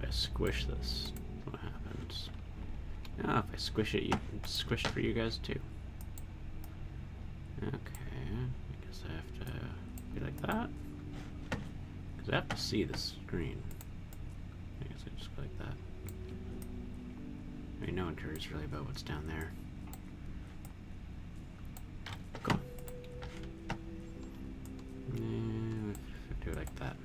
I squish this, what happens? Ah, if I squish it, you can squish it for you guys too. Okay, I guess I have to be like that. Because I have to see the screen. I guess I just go like that. I mean, no one cares really about what's down there. Cool. And do it like that.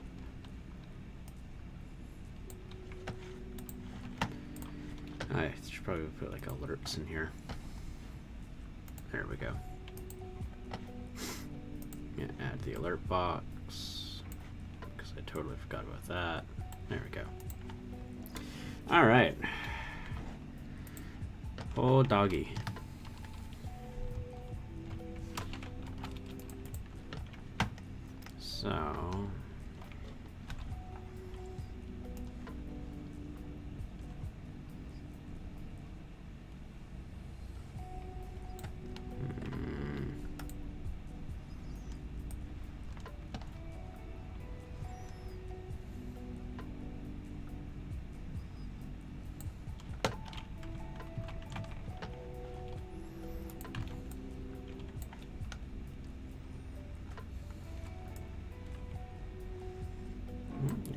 I should probably put like alerts in here. There we go. Yeah, add the alert box, because I totally forgot about that. There we go. All right. Oh, doggy. So...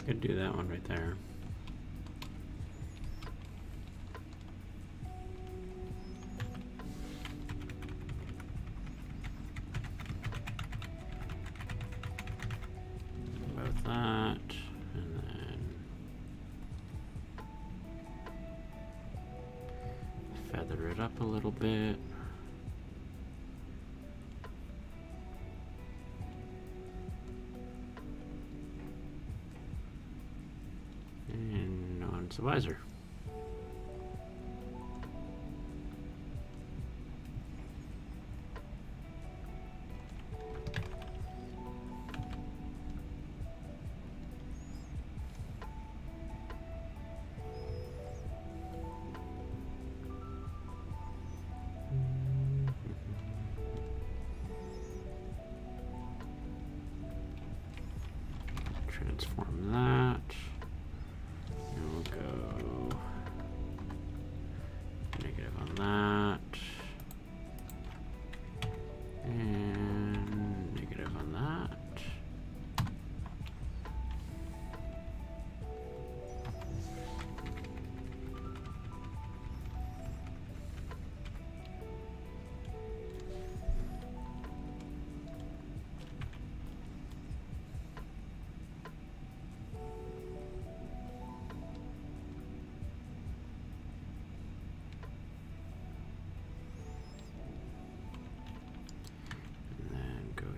could do that one right there. Both that, and then feather it up a little bit. The visor. Transform that. That and negative on that.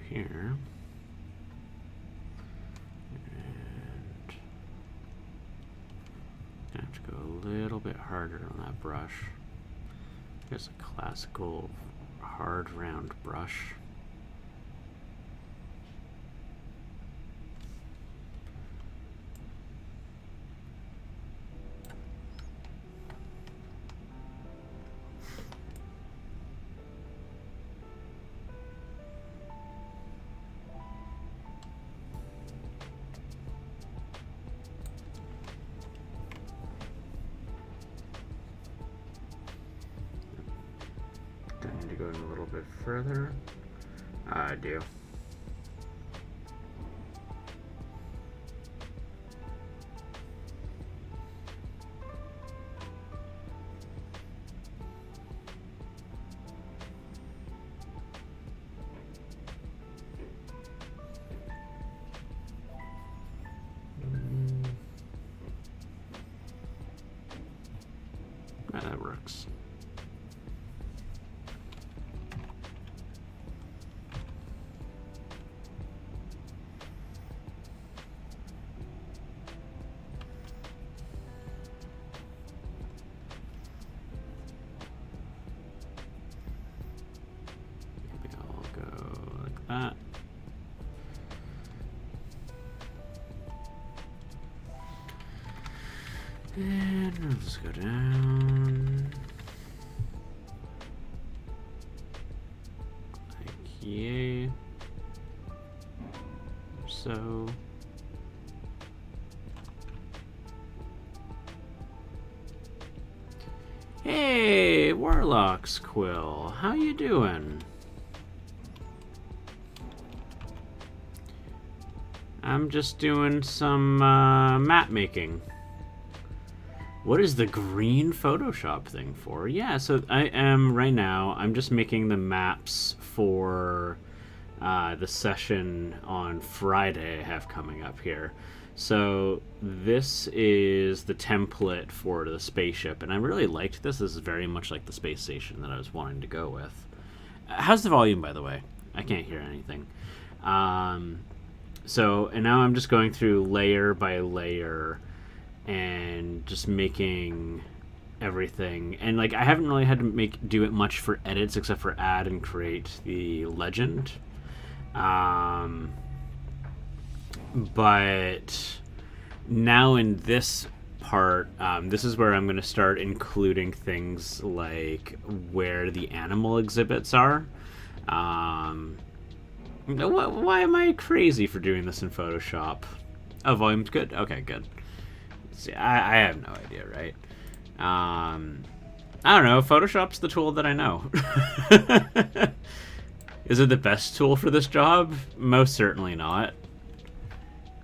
Here, and I have to go a little bit harder on that brush. There's a classical hard round brush. Go in a little bit further. I do. That works. That. And we'll just go down. Like yay. So. Hey, Warlock's Quill. How you doing? I'm just doing some map making. What is the green Photoshop thing for? Yeah, so I am right now, I'm just making the maps for the session on Friday I have coming up here. So this is the template for the spaceship, and I really liked this. This is very much like the space station that I was wanting to go with. How's the volume, by the way? I can't hear anything. So, and now I'm just going through layer by layer and just making everything. And like I haven't really had to do it much for edits except for add and create the legend. But now in this part, this is where I'm going to start including things like where the animal exhibits are. Why am I crazy for doing this in Photoshop? Oh, volume's good? Okay, good. See, I have no idea, right? I don't know. Photoshop's the tool that I know. Is it the best tool for this job? Most certainly not.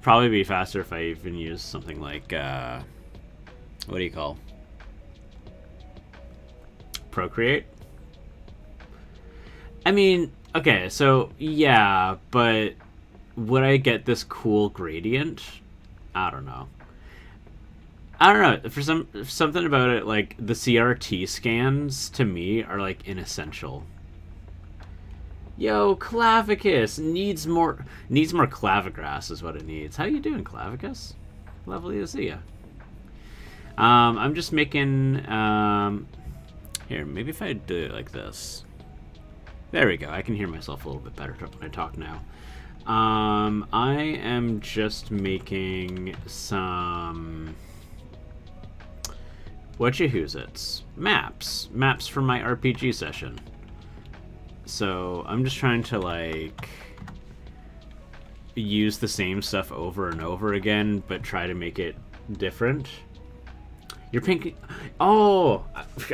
Probably be faster if I even use something like, what do you call? Procreate? I mean, okay, so, yeah, but would I get this cool gradient? I don't know. I don't know. For something about it, like, the CRT scans, to me, are, like, inessential. Yo, Clavicus needs more clavigrass is what it needs. How you doing, Clavicus? Lovely to see you. I'm just making here, maybe if I do it like this. There we go. I can hear myself a little bit better when I talk now. I am just making some maps for my RPG session. So I'm just trying to like use the same stuff over and over again, but try to make it different. Your pink. Oh,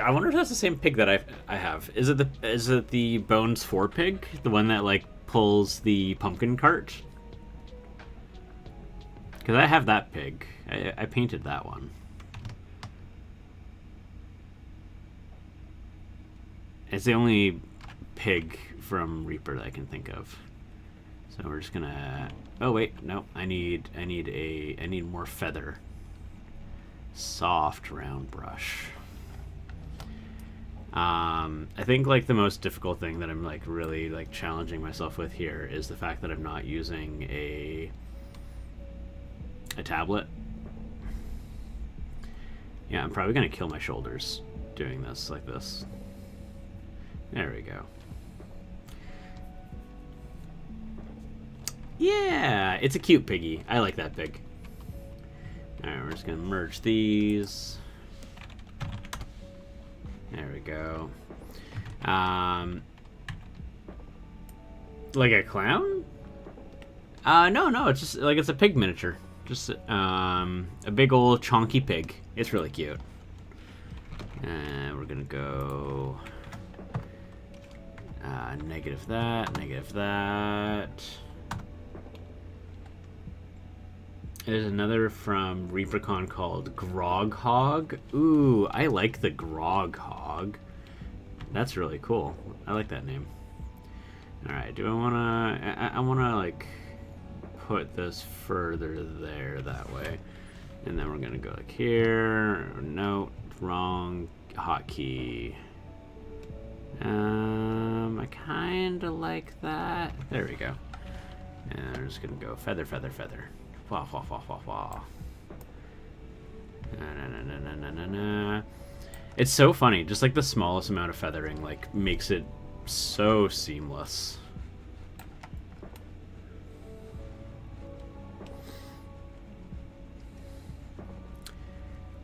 I wonder if that's the same pig that I have. Is it the Bones 4 pig, the one that like pulls the pumpkin cart? Because I have that pig. I painted that one. It's the only pig from Reaper that I can think of. So we're just gonna. Oh wait, no. I need more feather. Soft round brush. I think like the most difficult thing that I'm like really like challenging myself with here is the fact that I'm not using a tablet. Yeah, I'm probably gonna kill my shoulders doing this like this. There we go. Yeah, it's a cute piggy. I like that pig. Alright, we're just gonna merge these. There we go. Like a clown? No, it's just like it's a pig miniature. Just a big old chonky pig. It's really cute. And we're gonna go negative that, negative that. There's another from Reapercon called Grog Hog. Ooh, I like the Grog Hog. That's really cool. I like that name. Alright, do I wanna... I wanna, like, put this further there that way. And then we're gonna go like here. No, wrong hotkey. I kinda like that. There we go. And we're just gonna go feather, feather, feather. Wah, wah, wah, wah, wah. Na. It's so funny. Just like the smallest amount of feathering like makes it so seamless.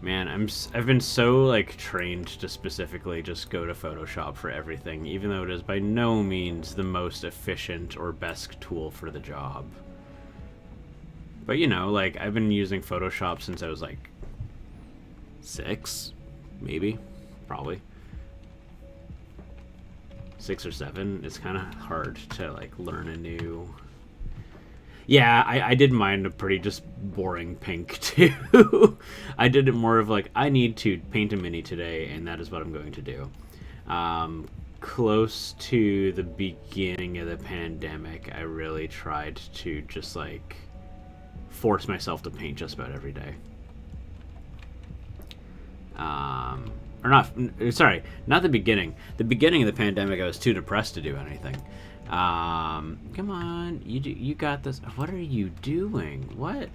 Man, I've been so like trained to specifically just go to Photoshop for everything, even though it is by no means the most efficient or best tool for the job. But you know, like I've been using Photoshop since I was like 6, maybe, probably. 6 or 7, it's kind of hard to like learn a new. Yeah, I did mine a pretty just boring pink too. I did it more of like, I need to paint a mini today, and that is what I'm going to do. Close to the beginning of the pandemic, I really tried to just like force myself to paint just about every day. Or not, sorry, not the beginning. The beginning of the pandemic, I was too depressed to do anything. Come on, you got this. What are you doing? What?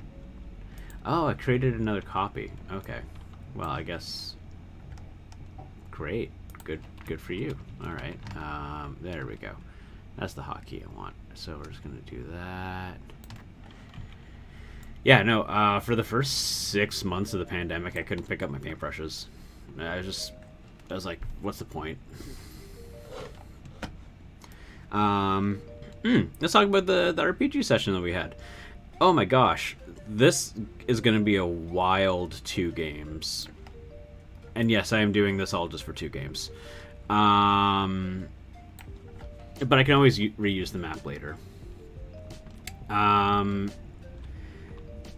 Oh, I created another copy. Okay. Well, I guess. Great. Good for you. All right. There we go. That's the hotkey I want. So we're just gonna do that. Yeah, no. For the first 6 months of the pandemic, I couldn't pick up my paintbrushes. I was like, what's the point? Let's talk about the RPG session that we had. Oh my gosh, this is going to be a wild 2 games. And yes, I am doing this all just for 2 games. But I can always reuse the map later.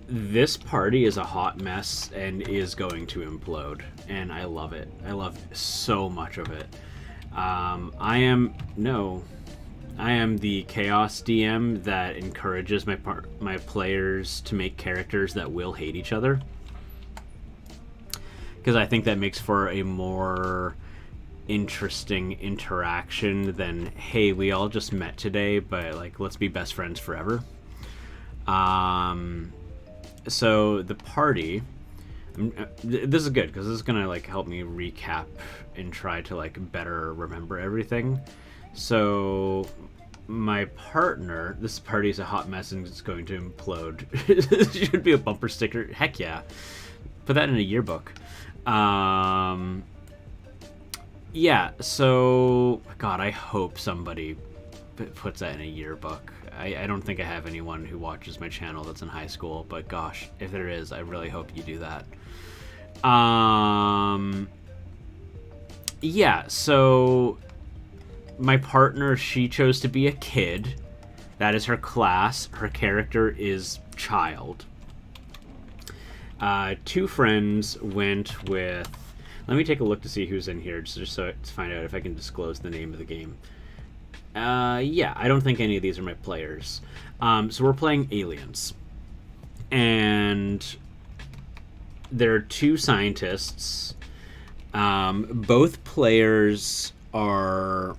This party is a hot mess and is going to implode, and I love it. I love so much of it. I am the chaos DM that encourages my players to make characters that will hate each other, because I think that makes for a more interesting interaction than, hey, we all just met today, but like, let's be best friends forever. So the party, this is good because this is gonna like help me recap and try to like better remember everything. So my partner, this party is a hot mess and it's going to implode. It should be a bumper sticker. Heck yeah, put that in a yearbook. Yeah, so God, I hope somebody puts that in a yearbook. I don't think I have anyone who watches my channel that's in high school, but gosh, if there is, I really hope you do that. Yeah, so my partner, she chose to be a kid. That is her class. Her character is child. 2 friends went with... Let me take a look to see who's in here, just so to find out if I can disclose the name of the game. Yeah, I don't think any of these are my players. So we're playing Aliens. And there are 2 scientists. Both players are...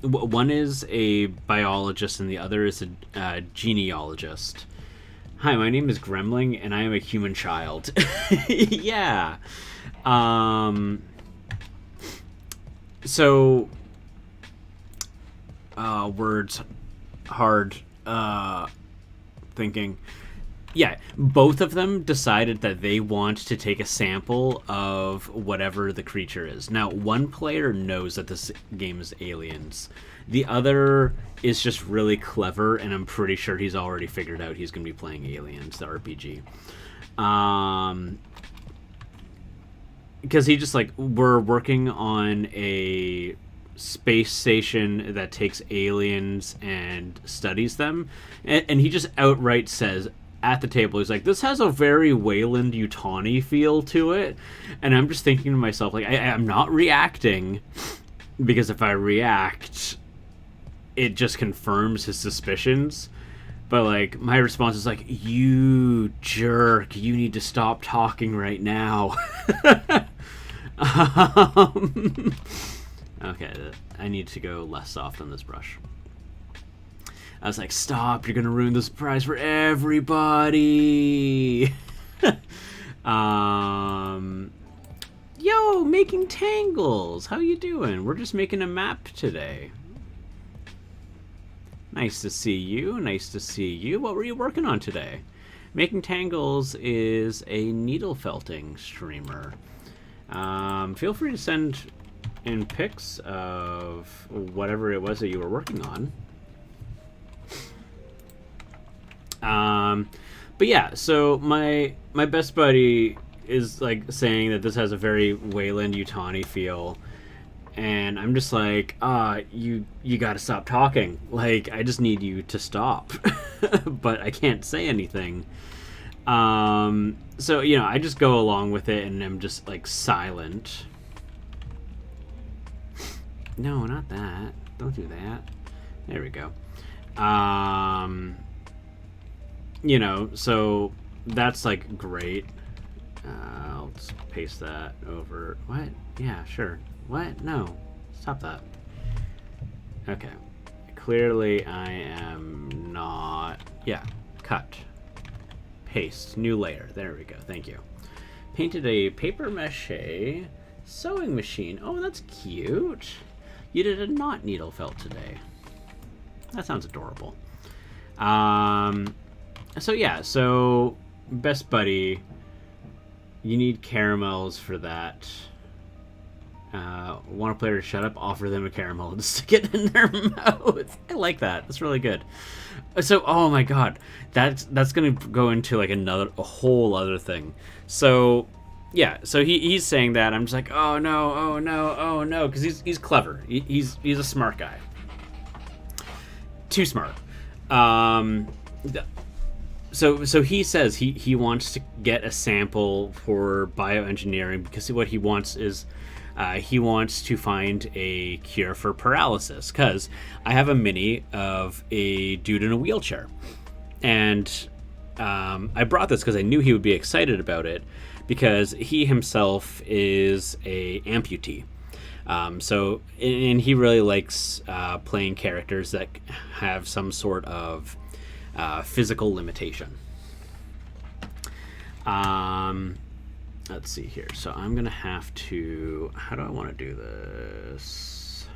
One is a biologist and the other is a genealogist. Hi, my name is Gremling and I am a human child. Yeah. So... words, hard, thinking. Yeah, both of them decided that they want to take a sample of whatever the creature is. Now, one player knows that this game is Aliens. The other is just really clever, and I'm pretty sure he's already figured out he's going to be playing Aliens, the RPG. Because he just, like, we're working on a space station that takes aliens and studies them, and he just outright says at the table, he's like, this has a very Wayland-Yutani feel to it. And I'm just thinking to myself, like, I'm not reacting, because if I react, it just confirms his suspicions. But like, my response is like, you jerk, you need to stop talking right now. Okay, I need to go less soft on this brush. I was like, stop, you're gonna ruin the surprise for everybody. Yo, making tangles. How you doing? We're just making a map today. Nice to see you. Nice to see you. What were you working on today? Making Tangles is a needle felting streamer. Feel free to send in pics of whatever it was that you were working on. But yeah, so my best buddy is like saying that this has a very Wayland-Yutani feel, And I'm just like, you gotta stop talking. Like, I just need you to stop. But I can't say anything. So, you know, I just go along with it and I'm just, like, silent. No, not that. Don't do that. There we go. You know, so that's, like, great. I'll just paste that over. What? Yeah, sure. What? No. Stop that. Okay. Clearly I am not... Yeah. Cut. Paste. New layer. There we go. Thank you. Painted a paper mache sewing machine. Oh, that's cute. You did a knot needle felt today. That sounds adorable. So yeah, so best buddy, you need caramels for that. Want a player to shut up, offer them a caramel and stick it in their mouth. I like that. That's really good. So, oh my god, that's gonna go into like a whole other thing. So, yeah, so he's saying that. I'm just like, oh no, because he's clever. He's a smart guy. Too smart. So he says he wants to get a sample for bioengineering because what he wants is he wants to find a cure for paralysis. Because I have a mini of a dude in a wheelchair, and I brought this because I knew he would be excited about it because he himself is a amputee. So and he really likes playing characters that have some sort of physical limitation. Let's see here. So I'm gonna have to. How do I want to do this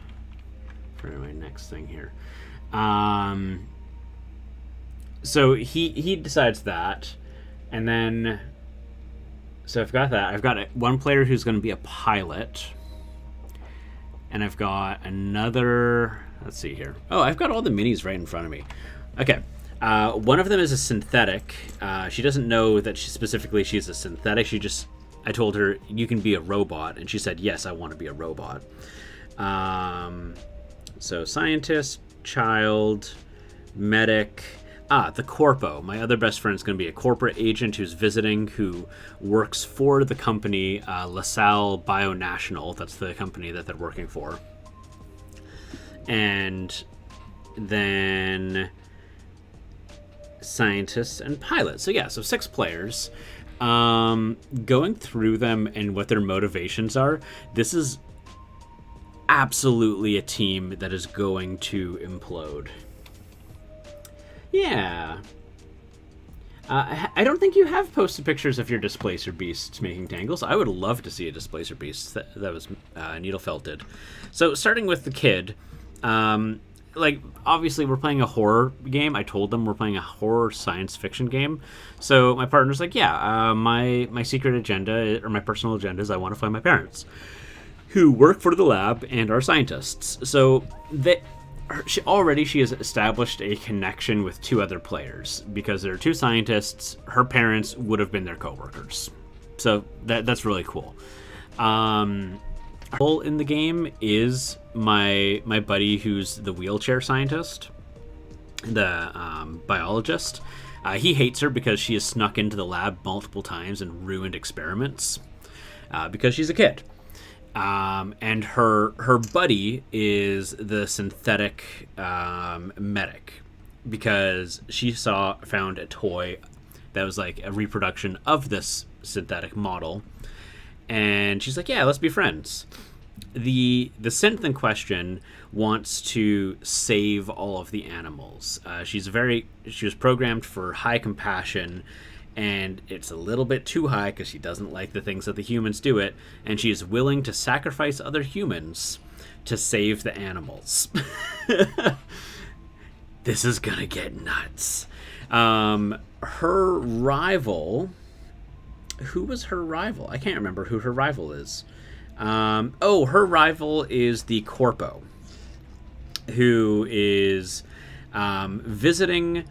for my next thing here? So he decides that, and then so I've got that. I've got one player who's going to be a pilot, and I've got another. Let's see here. Oh, I've got all the minis right in front of me. Okay. One of them is a synthetic. She doesn't know that she's a synthetic. I told her, you can be a robot. And she said, yes, I want to be a robot. So scientist, child, medic. The corpo. My other best friend is going to be a corporate agent who's visiting, who works for the company LaSalle Bionational. That's the company that they're working for. And then scientists and pilots. So yeah, so 6 players. Going through them and what their motivations are, this is absolutely a team that is going to implode. Yeah. I don't think you have posted pictures of your Displacer Beasts making tangles. I would love to see a Displacer Beast that was needle felted. So starting with the kid, like, obviously we're playing a horror game. I told them we're playing a horror science fiction game. So my partner's like, yeah, my secret agenda, or my personal agenda, is I want to find my parents, who work for the lab and are scientists. So she has established a connection with 2 other players because there are 2 scientists. Her parents would have been their coworkers. So that's really cool. Role in the game is my buddy who's the wheelchair scientist, the biologist. He hates her because she has snuck into the lab multiple times and ruined experiments because she's a kid. And her buddy is the synthetic medic because she found a toy that was like a reproduction of this synthetic model. And she's like, yeah, let's be friends. The synth in question wants to save all of the animals. She was programmed for high compassion, and it's a little bit too high because she doesn't like the things that the humans do it, and she is willing to sacrifice other humans to save the animals. This is gonna get nuts. Her rival... Who was her rival? I can't remember who her rival is. Her rival is the Corpo, who is visiting,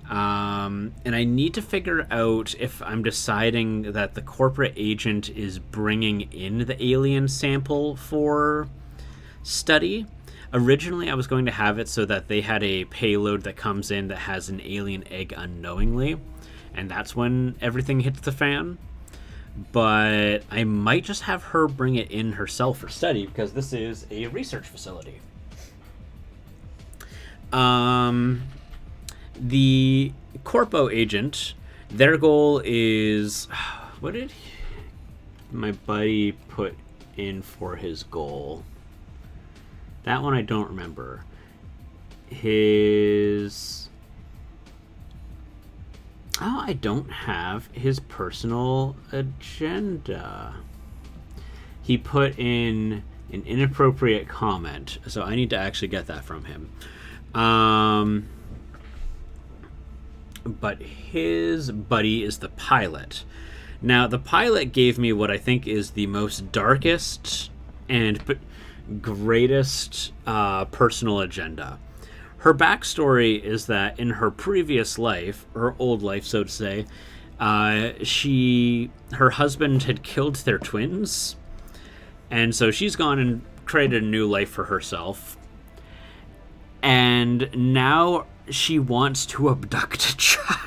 and I need to figure out if I'm deciding that the corporate agent is bringing in the alien sample for study. Originally, I was going to have it so that they had a payload that comes in that has an alien egg unknowingly, and that's when everything hits the fan. But I might just have her bring it in herself for study, because this is a research facility. The Corpo agent, their goal is... What did my buddy put in for his goal? That one I don't remember. His... Oh, I don't have his personal agenda. He put in an inappropriate comment, so I need to actually get that from him. But his buddy is the pilot. Now, the pilot gave me what I think is the most darkest and greatest personal agenda. Her backstory is that in her previous life, her old life, so to say, her husband had killed their twins, and so she's gone and created a new life for herself. And now she wants to abduct a child.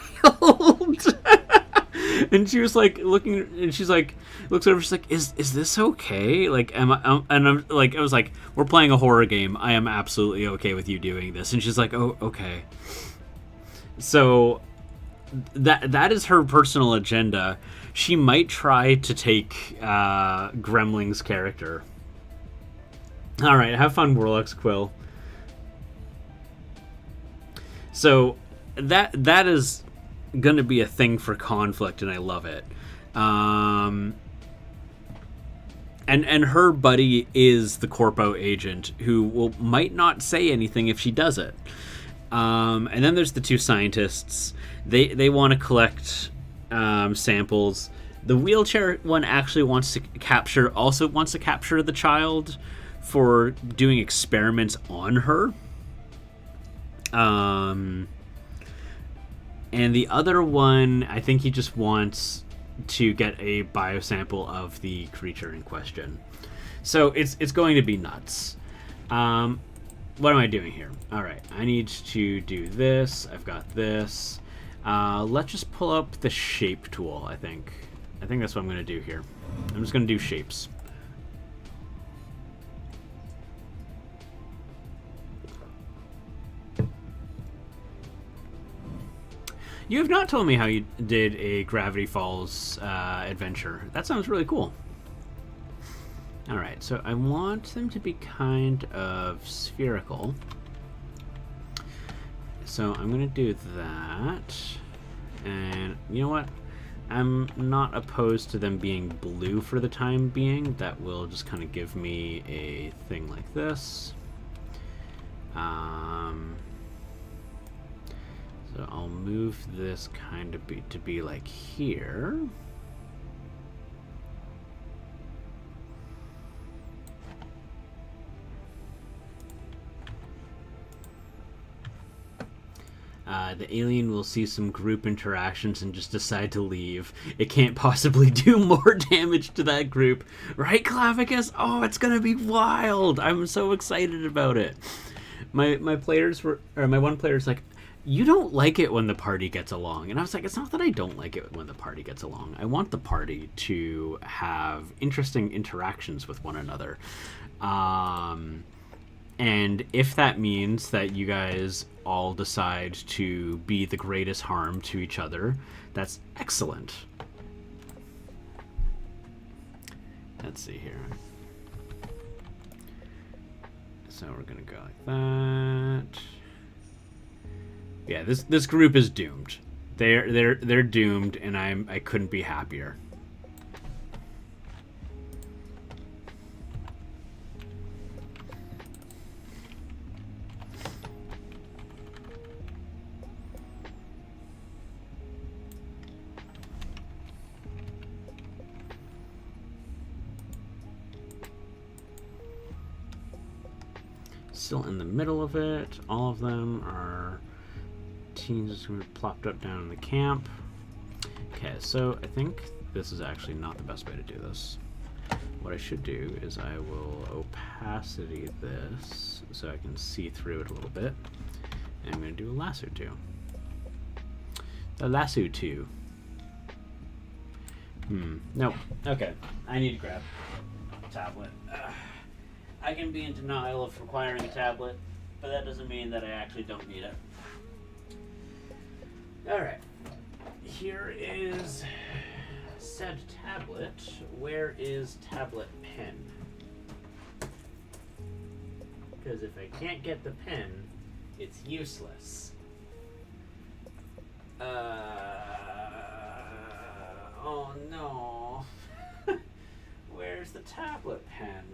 And she was like looking, and she's like, looks over, she's like, is this okay? Like, and I'm like, I was like, we're playing a horror game. I am absolutely okay with you doing this. And she's like, oh, okay. So that is her personal agenda. She might try to take Gremling's character. All right, have fun, Warlock's Quill. So that is going to be a thing for conflict, and I love it. And her buddy is the Corpo agent, who might not say anything if she does it. And then there's the two scientists. They want to collect samples. The wheelchair one actually wants to capture the child for doing experiments on her. And the other one, I think he just wants to get a biosample of the creature in question. So it's going to be nuts. What am I doing here? All right, I need to do this. I've got this. Let's just pull up the shape tool, I think. I think that's what I'm going to do here. I'm just going to do shapes. You have not told me how you did a Gravity Falls adventure. That sounds really cool. Alright, so I want them to be kind of spherical. So I'm going to do that. And you know what? I'm not opposed to them being blue for the time being. That will just kind of give me a thing like this. So I'll move this kind of to be like here. The alien will see some group interactions and just decide to leave. It can't possibly do more damage to that group. Right, Clavicus? Oh, it's gonna be wild! I'm so excited about it. My one player's like, you don't like it when the party gets along. And I was like, it's not that I don't like it when the party gets along. I want the party to have interesting interactions with one another. And if that means that you guys all decide to be the greatest harm to each other, that's excellent. Let's see here. So we're gonna go like that. Yeah, this group is doomed. They're doomed, and I couldn't be happier. Still in the middle of it. All of them are teens who are plopped up down in the camp. Okay, so I think this is actually not the best way to do this. what I should do is I will opacity this so I can see through it a little bit. And I'm going to do a lasso too. A lasso too. Nope. Okay. I need to grab a tablet. I can be in denial of requiring a tablet, but that doesn't mean that I actually don't need it. Alright. Here is said tablet. Where is tablet pen? Because if I can't get the pen, it's useless. Oh no. Where's the tablet pen?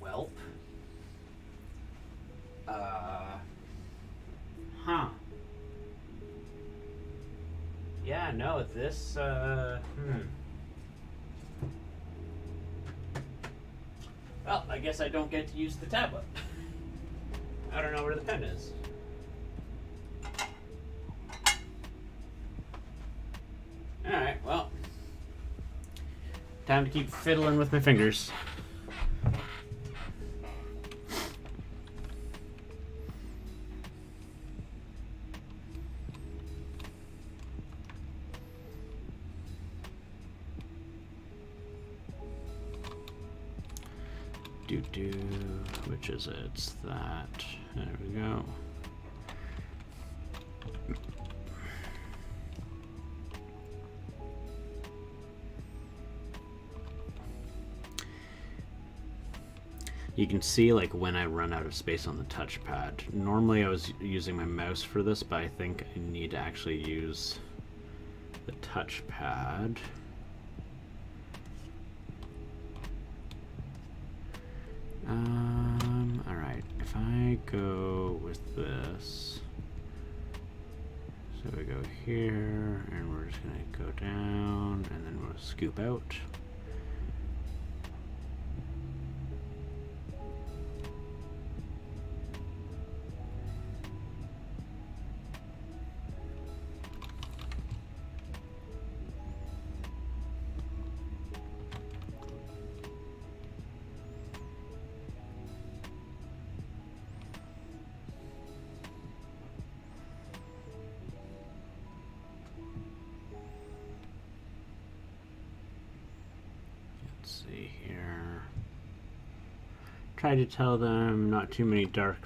Welp. Yeah, no, this, Well, I guess I don't get to use the tablet. I don't know where the pen is. Alright, well. Time to keep fiddling with my fingers. Which is it? It's that. There we go. You can see like when I run out of space on the touchpad. Normally I was using my mouse for this, but I think I need to actually use the touchpad. Alright, if I go with this, so we go here, and we're just gonna go down, and then we'll scoop out. See here. Try to tell them not too many dark,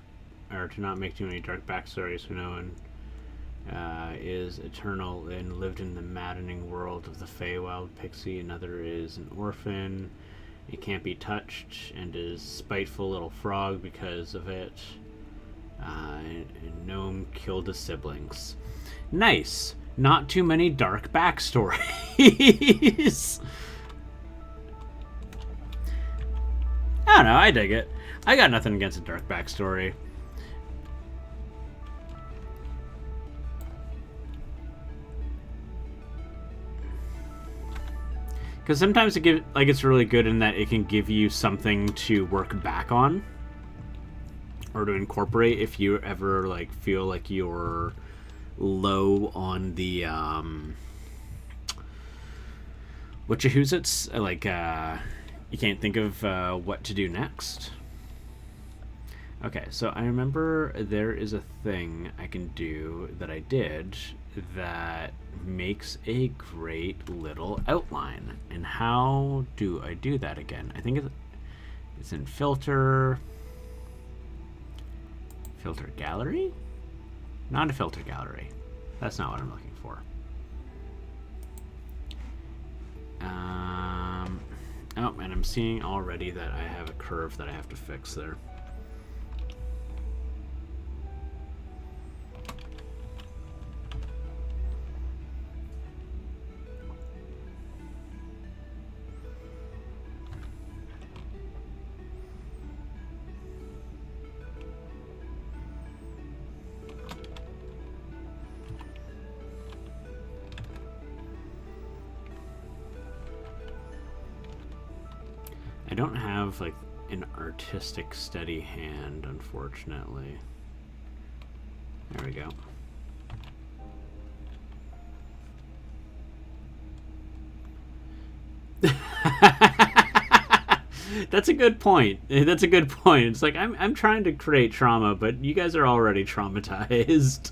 or to not make too many dark backstories. For no one is eternal and lived in the maddening world of the Feywild pixie. Another is an orphan. It can't be touched and is spiteful little frog because of it. And gnome killed his siblings. Nice. Not too many dark backstories. I don't know, I dig it. I got nothing against a dark backstory. Because sometimes it's really good in that it can give you something to work back on. Or to incorporate if you ever like feel like you're low on the whatchahoozits? Like you can't think of what to do next. Okay, so I remember there is a thing I can do that I did that makes a great little outline. And how do I do that again? I think it's in filter gallery? Not a filter gallery. That's not what I'm looking for. Oh, and I'm seeing already that I have a curve that I have to fix there. I don't have like an artistic steady hand, unfortunately. There we go. That's a good point. That's a good point. It's like I'm trying to create trauma, but you guys are already traumatized.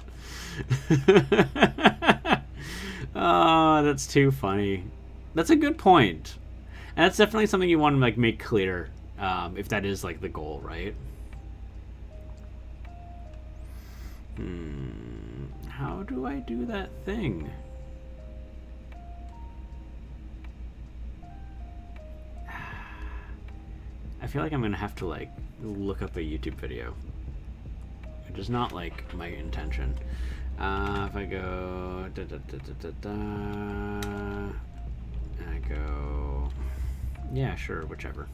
Oh, that's too funny. That's a good point. And that's definitely something you want to like make clear, if that is like the goal, right? How do I do that thing? I feel like I'm gonna have to like look up a YouTube video. It is not like my intention. If I go and I go, yeah, sure, whichever.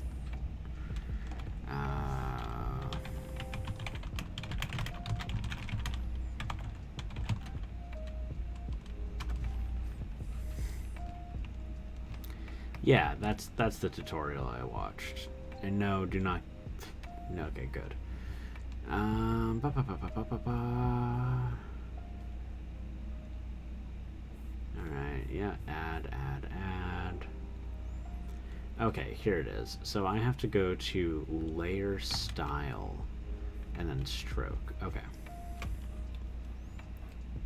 Yeah, that's the tutorial I watched. And no, do not. No, okay, good. Alright, yeah, add. Okay, here it is. So I have to go to layer style and then stroke. Okay.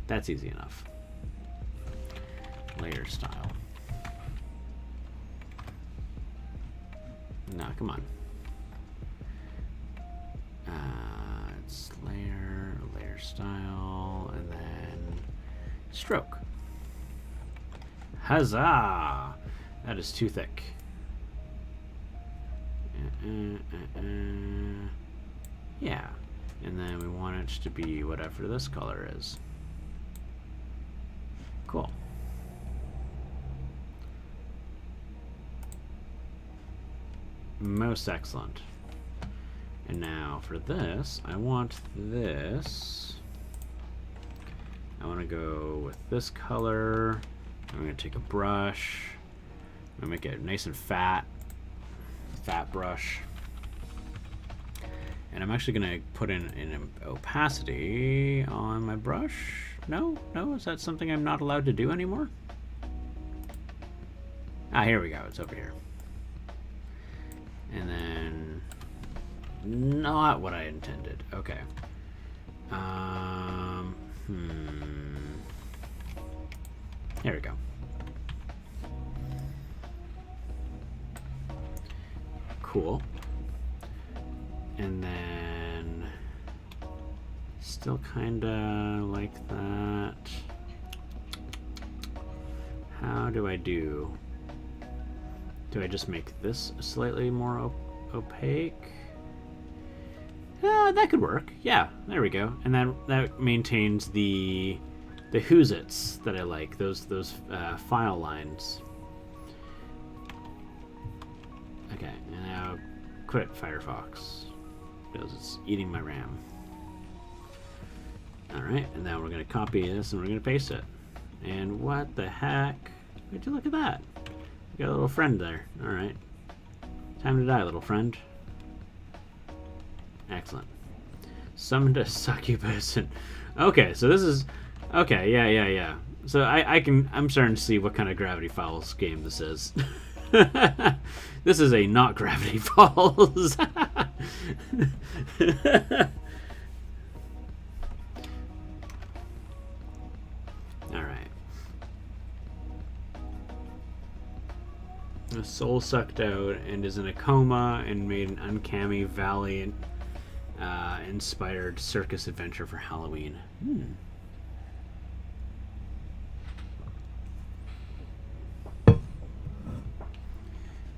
That's easy enough. Layer style. No, come on. It's layer style, and then stroke. Huzzah! That is too thick. Yeah. And then we want it to be whatever this color is. Cool. Most excellent. And now for this, I want this. I want to go with this color. I'm going to take a brush. I'm going to make it nice and fat brush. And I'm actually going to put in an opacity on my brush. No, is that something I'm not allowed to do anymore? Ah, here we go. It's over here. And then not what I intended. Okay. There we go. Cool. And then still kinda like that. How do I do? Do I just make this slightly more opaque? That could work. Yeah, there we go. And that maintains the who's-its that I like. Those file lines. Okay, and now quit Firefox because it's eating my RAM. All right, and now we're gonna copy this and we're gonna paste it. And what the heck? Would you look at that? You got a little friend there. All right. Time to die, little friend. Excellent. Summoned a succubus. And okay, so this is okay. Yeah. So I'm starting to see what kind of Gravity Falls game this is. This is a not Gravity Falls. All right. The soul sucked out and is in a coma and made an uncanny valley inspired circus adventure for Halloween.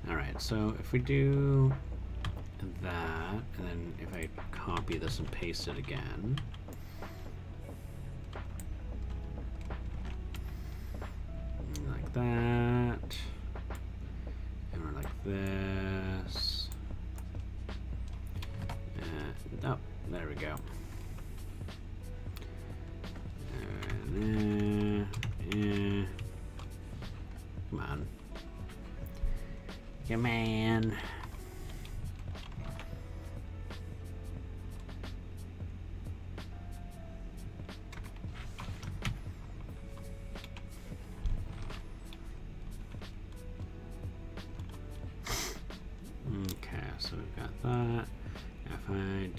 Alright, so if we do that, and then if I copy this and paste it again. Like that. And we're like this. Oh, there we go. Come on. Come on.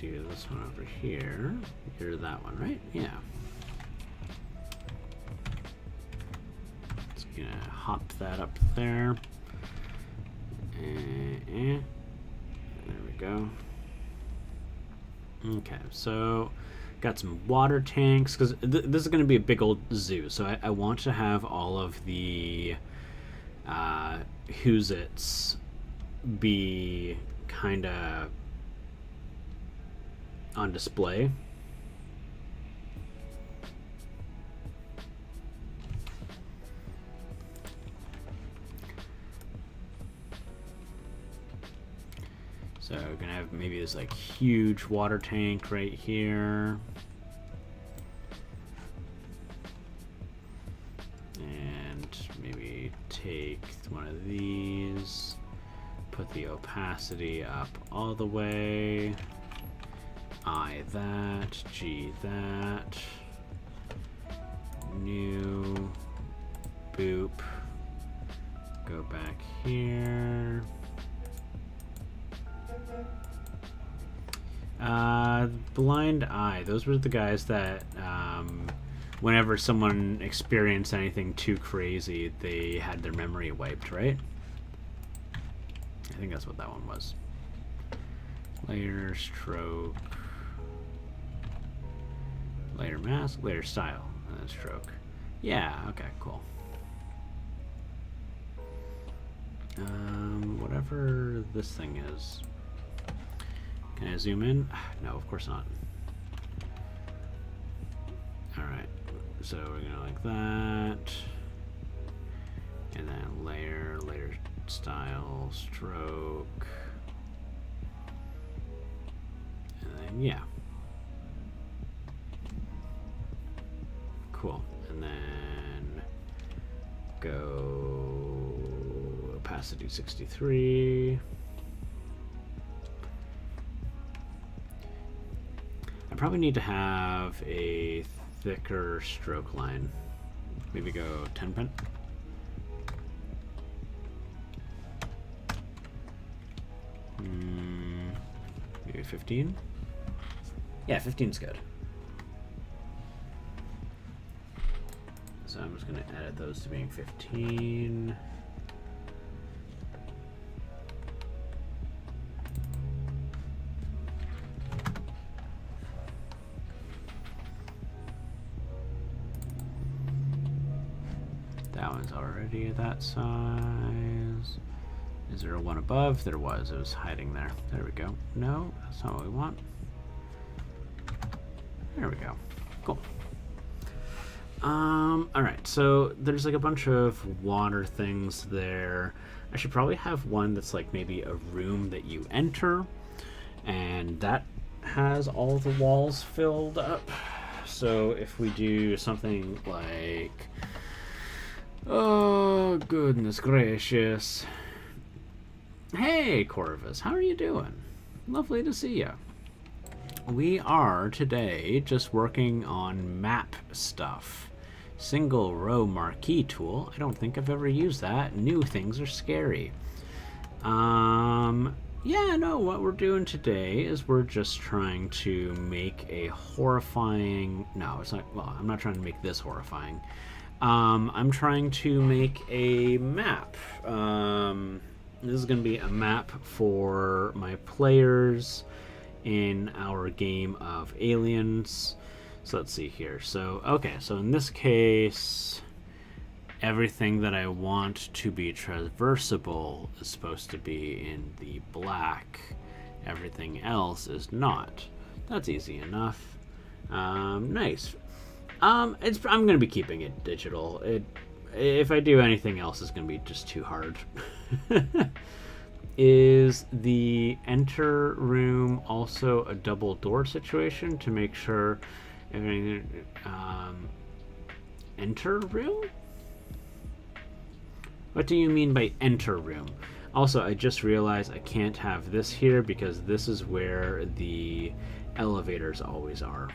do this one over here. You're that one, right? Yeah. Just gonna hop that up there. There we go. Okay, so got some water tanks, because this is going to be a big old zoo, so I want to have all of the Who's-Its be kind of on display. So we're gonna have maybe this like huge water tank right here. And maybe take one of these, put the opacity up all the way. I that, G that. New, boop. Go back here. Blind Eye. Those were the guys that, whenever someone experienced anything too crazy, they had their memory wiped, right? I think that's what that one was. Layer, stroke, layer mask, layer style, and then stroke. Yeah, okay, cool. Whatever this thing is. Can I zoom in? No, of course not. Alright, so we're gonna like that. And then layer, layer style, stroke. And then, yeah. Cool. And then go opacity 63. I probably need to have a thicker stroke line. Maybe go 10 pin. Maybe 15? Yeah, 15's good. So I'm just going to edit those to being 15. That one's already that size. Is there a one above? There was. It was hiding there. There we go. No, that's not what we want. There we go. Cool. Alright, so there's like a bunch of water things there. I should probably have one that's like maybe a room that you enter, and that has all the walls filled up. So if we do something like, oh goodness gracious, hey Corvus, how are you doing? Lovely to see you. We are today just working on map stuff. Single row marquee tool. I don't think I've ever used that. New things are scary. Yeah, no, what we're doing today is we're just trying to make a horrifying, no, it's not, well, I'm not trying to make this horrifying. I'm trying to make a map. This is going to be a map for my players in our game of Aliens. So let's see here. So, okay, so in this case, everything that I want to be traversable is supposed to be in the black. Everything else is not. That's easy enough. Nice. I'm going to be keeping it digital. If I do anything else, it's going to be just too hard. Is the enter room also a double door situation to make sure everything, enter room? What do you mean by enter room? Also, I just realized I can't have this here because this is where the elevators always are.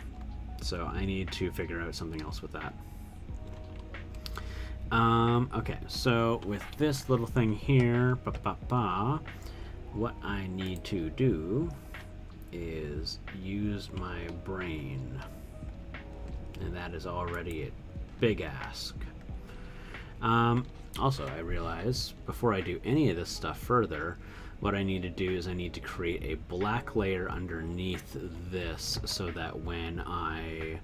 So I need to figure out something else with that. Okay, so with this little thing here, what I need to do is use my brain. And that is already a big ask. Also, I realize before I do any of this stuff further, what I need to do is I need to create a black layer underneath this so that when I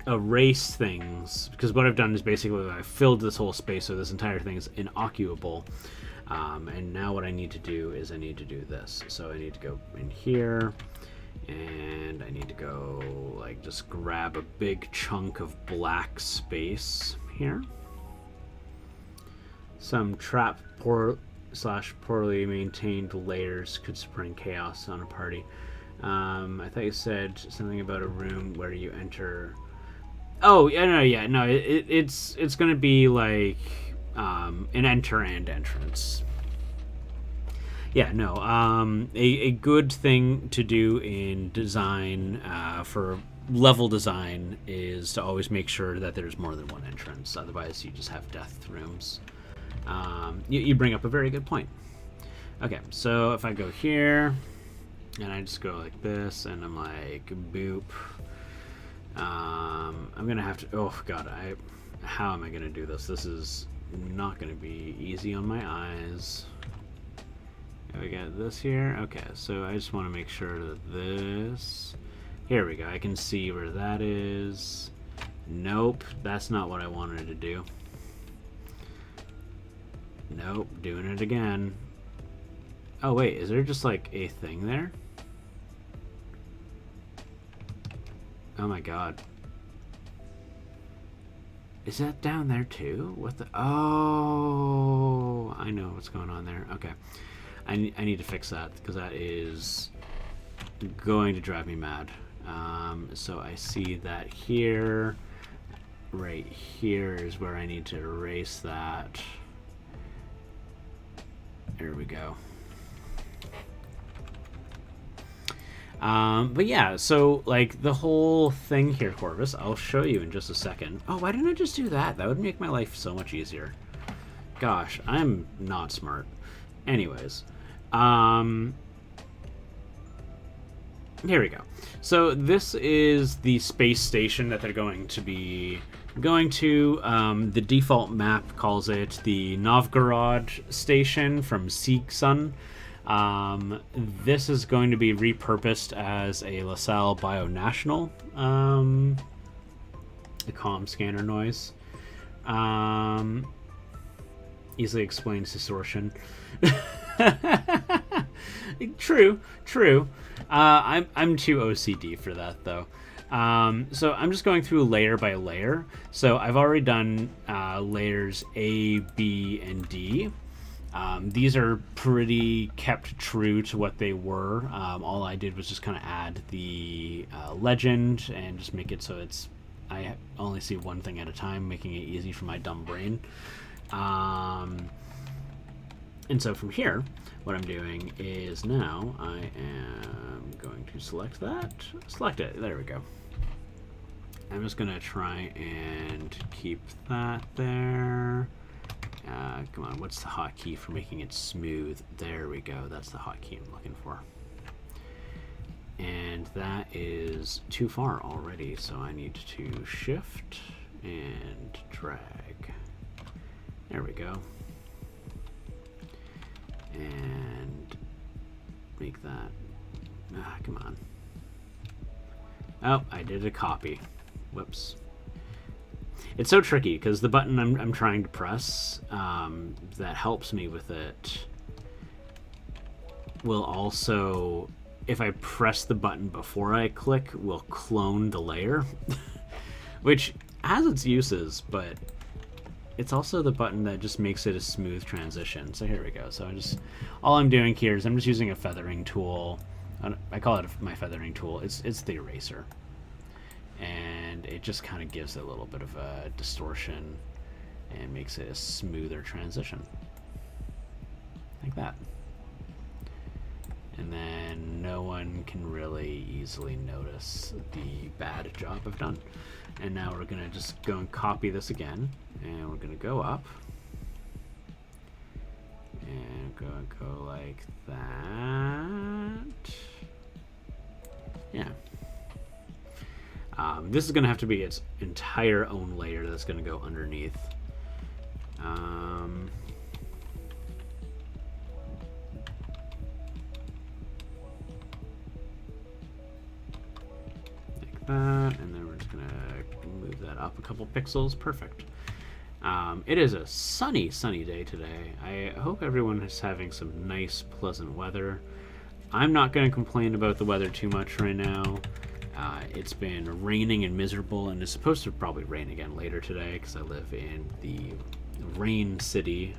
erase things, because what I've done is basically I've filled this whole space so this entire thing is inoccupable, and now what I need to do is I need to do this. So I need to go in here, and I need to go like just grab a big chunk of black space here. Some trap poorly maintained layers could spring chaos on a party. I thought you said something about a room where you enter. Oh yeah, no. It's gonna be like an enter and entrance. Yeah, no. A good thing to do in design for level design is to always make sure that there's more than one entrance. Otherwise, you just have death rooms. You bring up a very good point. Okay, so if I go here and I just go like this, and I'm like boop. I'm gonna have to. Oh God, how am I gonna do this? This is not gonna be easy on my eyes. We got this here. Okay, so I just want to make sure that this. Here we go. I can see where that is. Nope, that's not what I wanted to do. Nope, doing it again. Oh wait, is there just like a thing there? Oh my God. Is that down there too? What the? Oh, I know what's going on there. Okay. I need to fix that because that is going to drive me mad. So I see that here, right here is where I need to erase that. There we go. But yeah, so like the whole thing here, Corvus, I'll show you in just a second. Oh, why didn't I just do that? That would make my life so much easier. Gosh, I'm not smart. Anyways, here we go. So this is the space station that they're going to be going to. The default map calls it the Novgorod station from Seegsun. This is going to be repurposed as a LaSalle Bionational. The comm scanner noise. Easily explains distortion. True. I'm too OCD for that though. So I'm just going through layer by layer. So I've already done layers A, B, and D. These are pretty kept true to what they were. All I did was just kind of add the legend and just make it so it's I only see one thing at a time, making it easy for my dumb brain. And so from here, what I'm doing is now I am going to select that. Select it. There we go. I'm just going to try and keep that there. Come on, what's the hotkey for making it smooth? There we go. That's the hotkey I'm looking for. And that is too far already, so I need to shift and drag. There we go. And make that. Come on. Oh, I did a copy. Whoops. It's so tricky because the button I'm trying to press that helps me with it will also, if I press the button before I click, will clone the layer, which has its uses, but it's also the button that just makes it a smooth transition. So here we go. So all I'm doing here is I'm just using a feathering tool. I call it my feathering tool. It's the eraser. And it just kind of gives it a little bit of a distortion and makes it a smoother transition. Like that. And then no one can really easily notice the bad job I've done. And now we're going to just go and copy this again. And we're going to go up. And go like that. Yeah. This is going to have to be its entire own layer that's going to go underneath. Like that, and then we're just going to move that up a couple pixels. Perfect. It is a sunny day today. I hope everyone is having some nice, pleasant weather. I'm not going to complain about the weather too much right now. It's been raining and miserable, and it's supposed to probably rain again later today because I live in the rain city,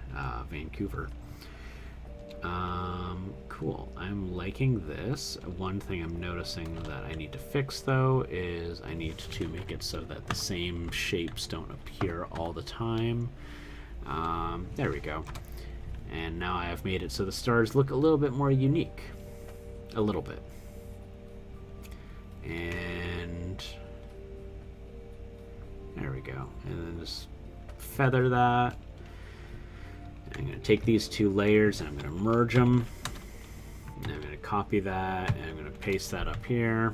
Vancouver. Cool. I'm liking this. One thing I'm noticing that I need to fix, though, is I need to make it so that the same shapes don't appear all the time. There we go. And now I have made it so the stars look a little bit more unique. A little bit. And there we go. And then just feather that. I'm going to take these two layers and I'm going to merge them. And I'm going to copy that and I'm going to paste that up here.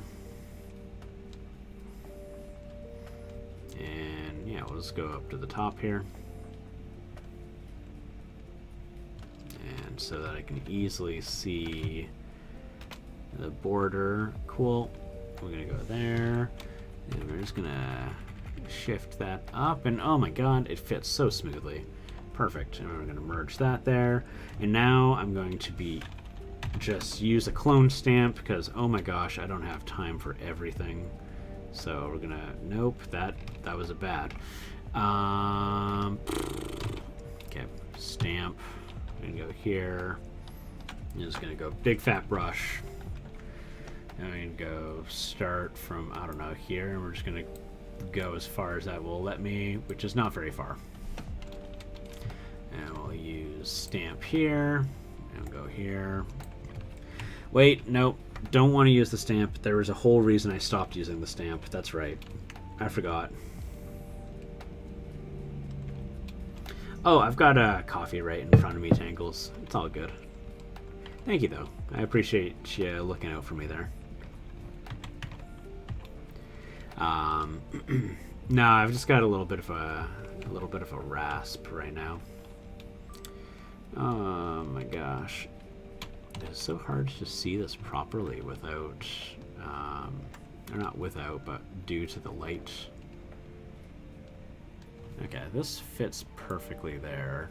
And yeah, we'll just go up to the top here. And so that I can easily see the border. Cool. We're going to go there. And we're just going to shift that up. And oh my god, it fits so smoothly. Perfect. And we're going to merge that there. And now I'm going to be just use a clone stamp because oh my gosh, I don't have time for everything. So we're gonna nope, that was a bad. Okay, stamp. We're gonna go here. I'm just gonna go big fat brush. And we're gonna go start from I don't know here, and we're just gonna go as far as that will let me, which is not very far. And we'll use stamp here and go here. Wait, nope, don't want to use the stamp. There was a whole reason I stopped using the stamp. That's right. I forgot. Oh, I've got a coffee right in front of me, Tangles. It's all good. Thank you, though. I appreciate you looking out for me there. No, I've just got a little bit of a rasp right now. Oh my gosh. It's so hard to see this properly without, or not without, but due to the light. Okay, this fits perfectly there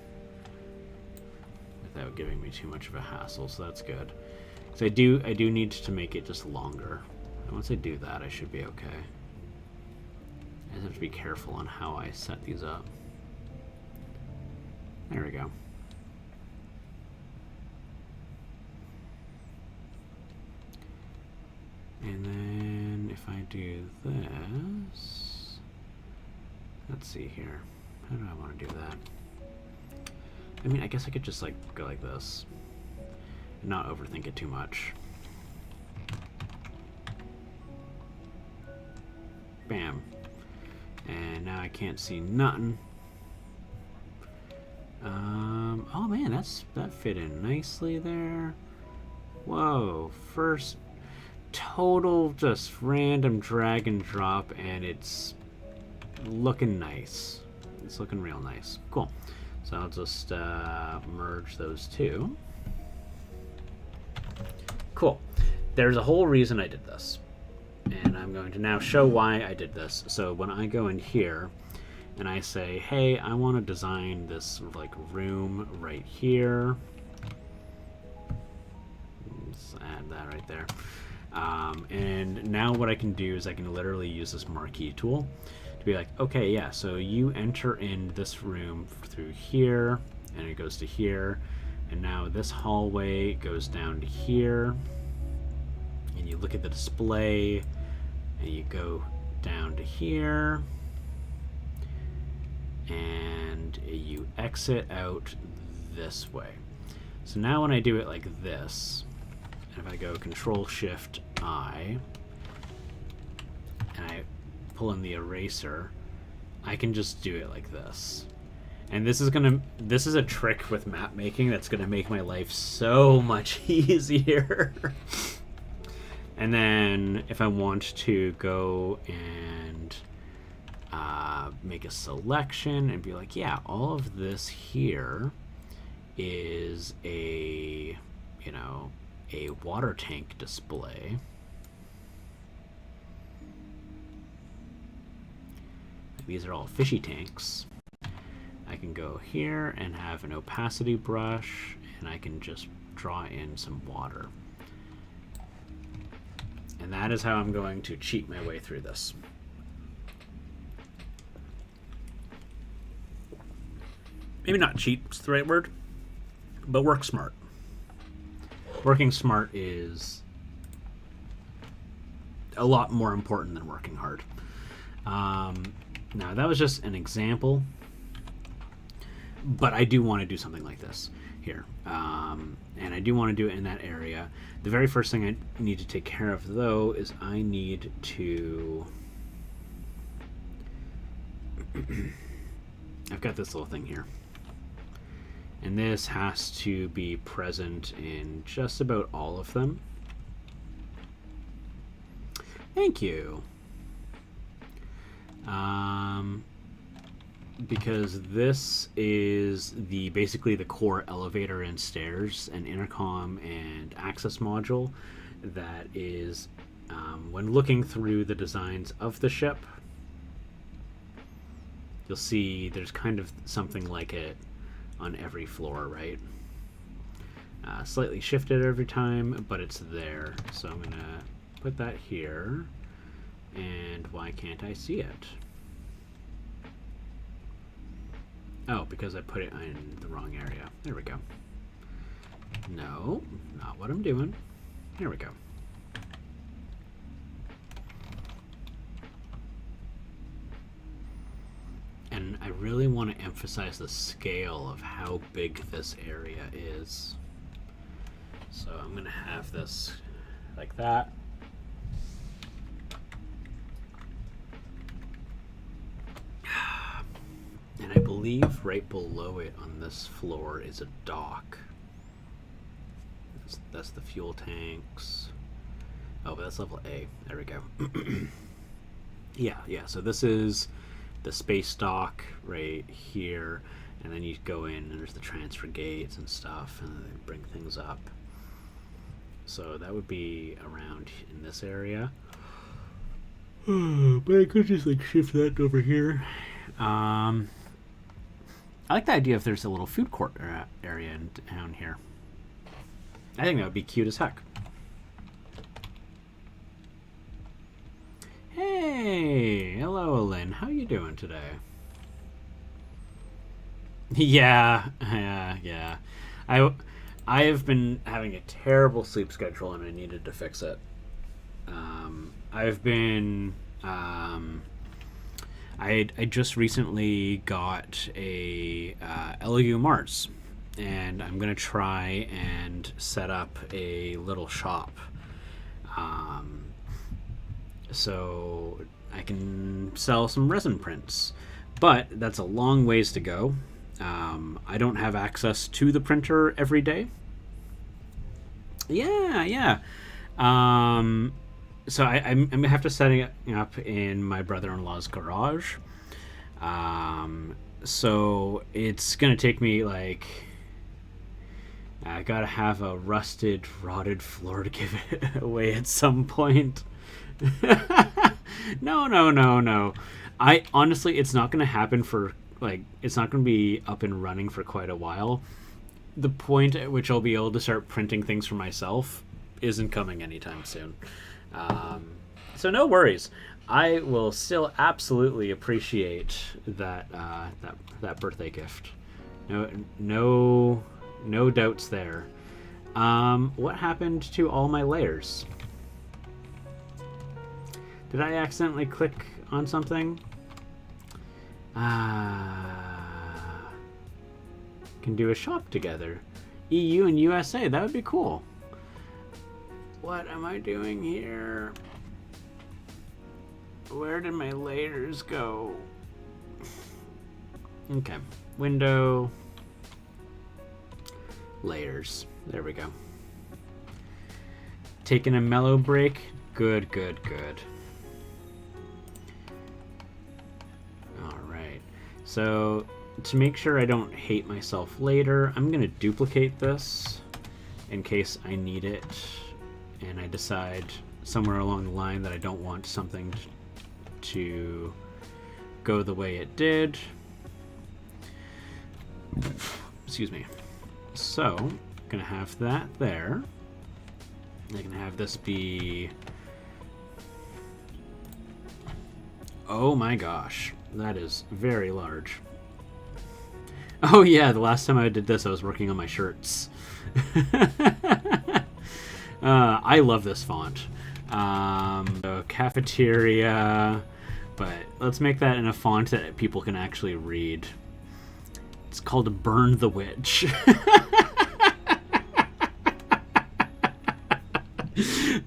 without giving me too much of a hassle, so that's good. So I do need to make it just longer. And once I do that, I should be okay. I just have to be careful on how I set these up. There we go. And then if I do this, let's see here. How do I want to do that? I mean, I guess I could just like go like this and not overthink it too much. Bam. And now I can't see nothing. Oh man, that fit in nicely there. Whoa, first total just random drag and drop, and it's looking nice. It's looking real nice. Cool. So I'll just merge those two. Cool. There's a whole reason I did this, and I'm going to now show why I did this. So when I go in here and I say, hey, I want to design this like room right here. Let's add that right there. And now what I can do is I can literally use this marquee tool to be like, okay, yeah, so you enter in this room through here, and it goes to here, and now this hallway goes down to here, and you look at the display, and you go down to here, and you exit out this way. So now when I do it like this, and if I go Control-Shift-I, and I pull in the eraser, I can just do it like this. And this is a trick with map making that's gonna make my life so much easier. And then if I want to go and make a selection and be like, yeah, all of this here is a water tank display. These are all fishy tanks. I can go here and have an opacity brush, and I can just draw in some water. And that is how I'm going to cheat my way through this. Maybe not cheat is the right word, but work smart. Working smart is a lot more important than working hard. Now, that was just an example, but I do want to do something like this here. And I do want to do it in that area. The very first thing I need to take care of, though, is I need to... I've got this little thing here. And this has to be present in just about all of them. Thank you. Because this is basically the core elevator and stairs and intercom and access module that is, when looking through the designs of the ship, you'll see there's kind of something like it on every floor, right? Slightly shifted every time, but it's there. So I'm gonna put that here. And why can't I see it? Oh, because I put it in the wrong area. There we go. No, not what I'm doing. Here we go. And I really want to emphasize the scale of how big this area is. So I'm going to have this like that. And I believe right below it on this floor is a dock. That's the fuel tanks. Oh, but that's level A. There we go. Yeah. So this is the space dock right here. And then you go in and there's the transfer gates and stuff. And they bring things up. So that would be around in this area. But I could just like shift that over here. I like the idea if there's a little food court area down here. I think that would be cute as heck. Hey, hello, Lynn. How you doing today? Yeah. I have been having a terrible sleep schedule, and I needed to fix it. I've been. I just recently got a LU Mars, and I'm gonna try and set up a little shop, so I can sell some resin prints. But that's a long ways to go. I don't have access to the printer every day. Yeah. So I'm gonna have to set it up in my brother-in-law's garage. So it's gonna take me like, I gotta have a rotted floor to give it away at some point. No. I honestly, it's not gonna happen for it's not gonna be up and running for quite a while. The point at which I'll be able to start printing things for myself isn't coming anytime soon. So no worries. I will still absolutely appreciate that birthday gift. No doubts there. What happened to all my layers? Did I accidentally click on something? Can do a shop together. EU and USA, that would be cool. What am I doing here? Where did my layers go? Okay, window, layers. There we go. Taking a mellow break. Good, good, good. All right. So to make sure I don't hate myself later, I'm going to duplicate this in case I need it and I decide somewhere along the line that I don't want something to go the way it did. Excuse me. So, I'm going to have that there. I'm going to have this be... Oh my gosh, that is very large. Oh yeah, the last time I did this, I was working on my shirts. I love this font. So cafeteria, but let's make that in a font that people can actually read. It's called Burn the Witch.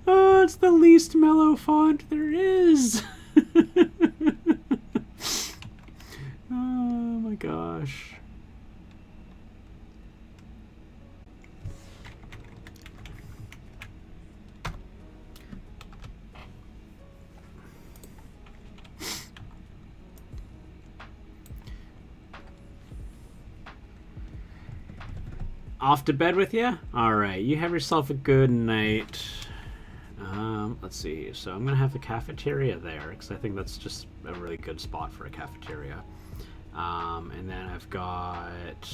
Oh, it's the least mellow font there is. Oh my gosh. Off to bed with you? Alright, you have yourself a good night. Let's see. So I'm going to have the cafeteria there, because I think that's just a really good spot for a cafeteria. And then I've got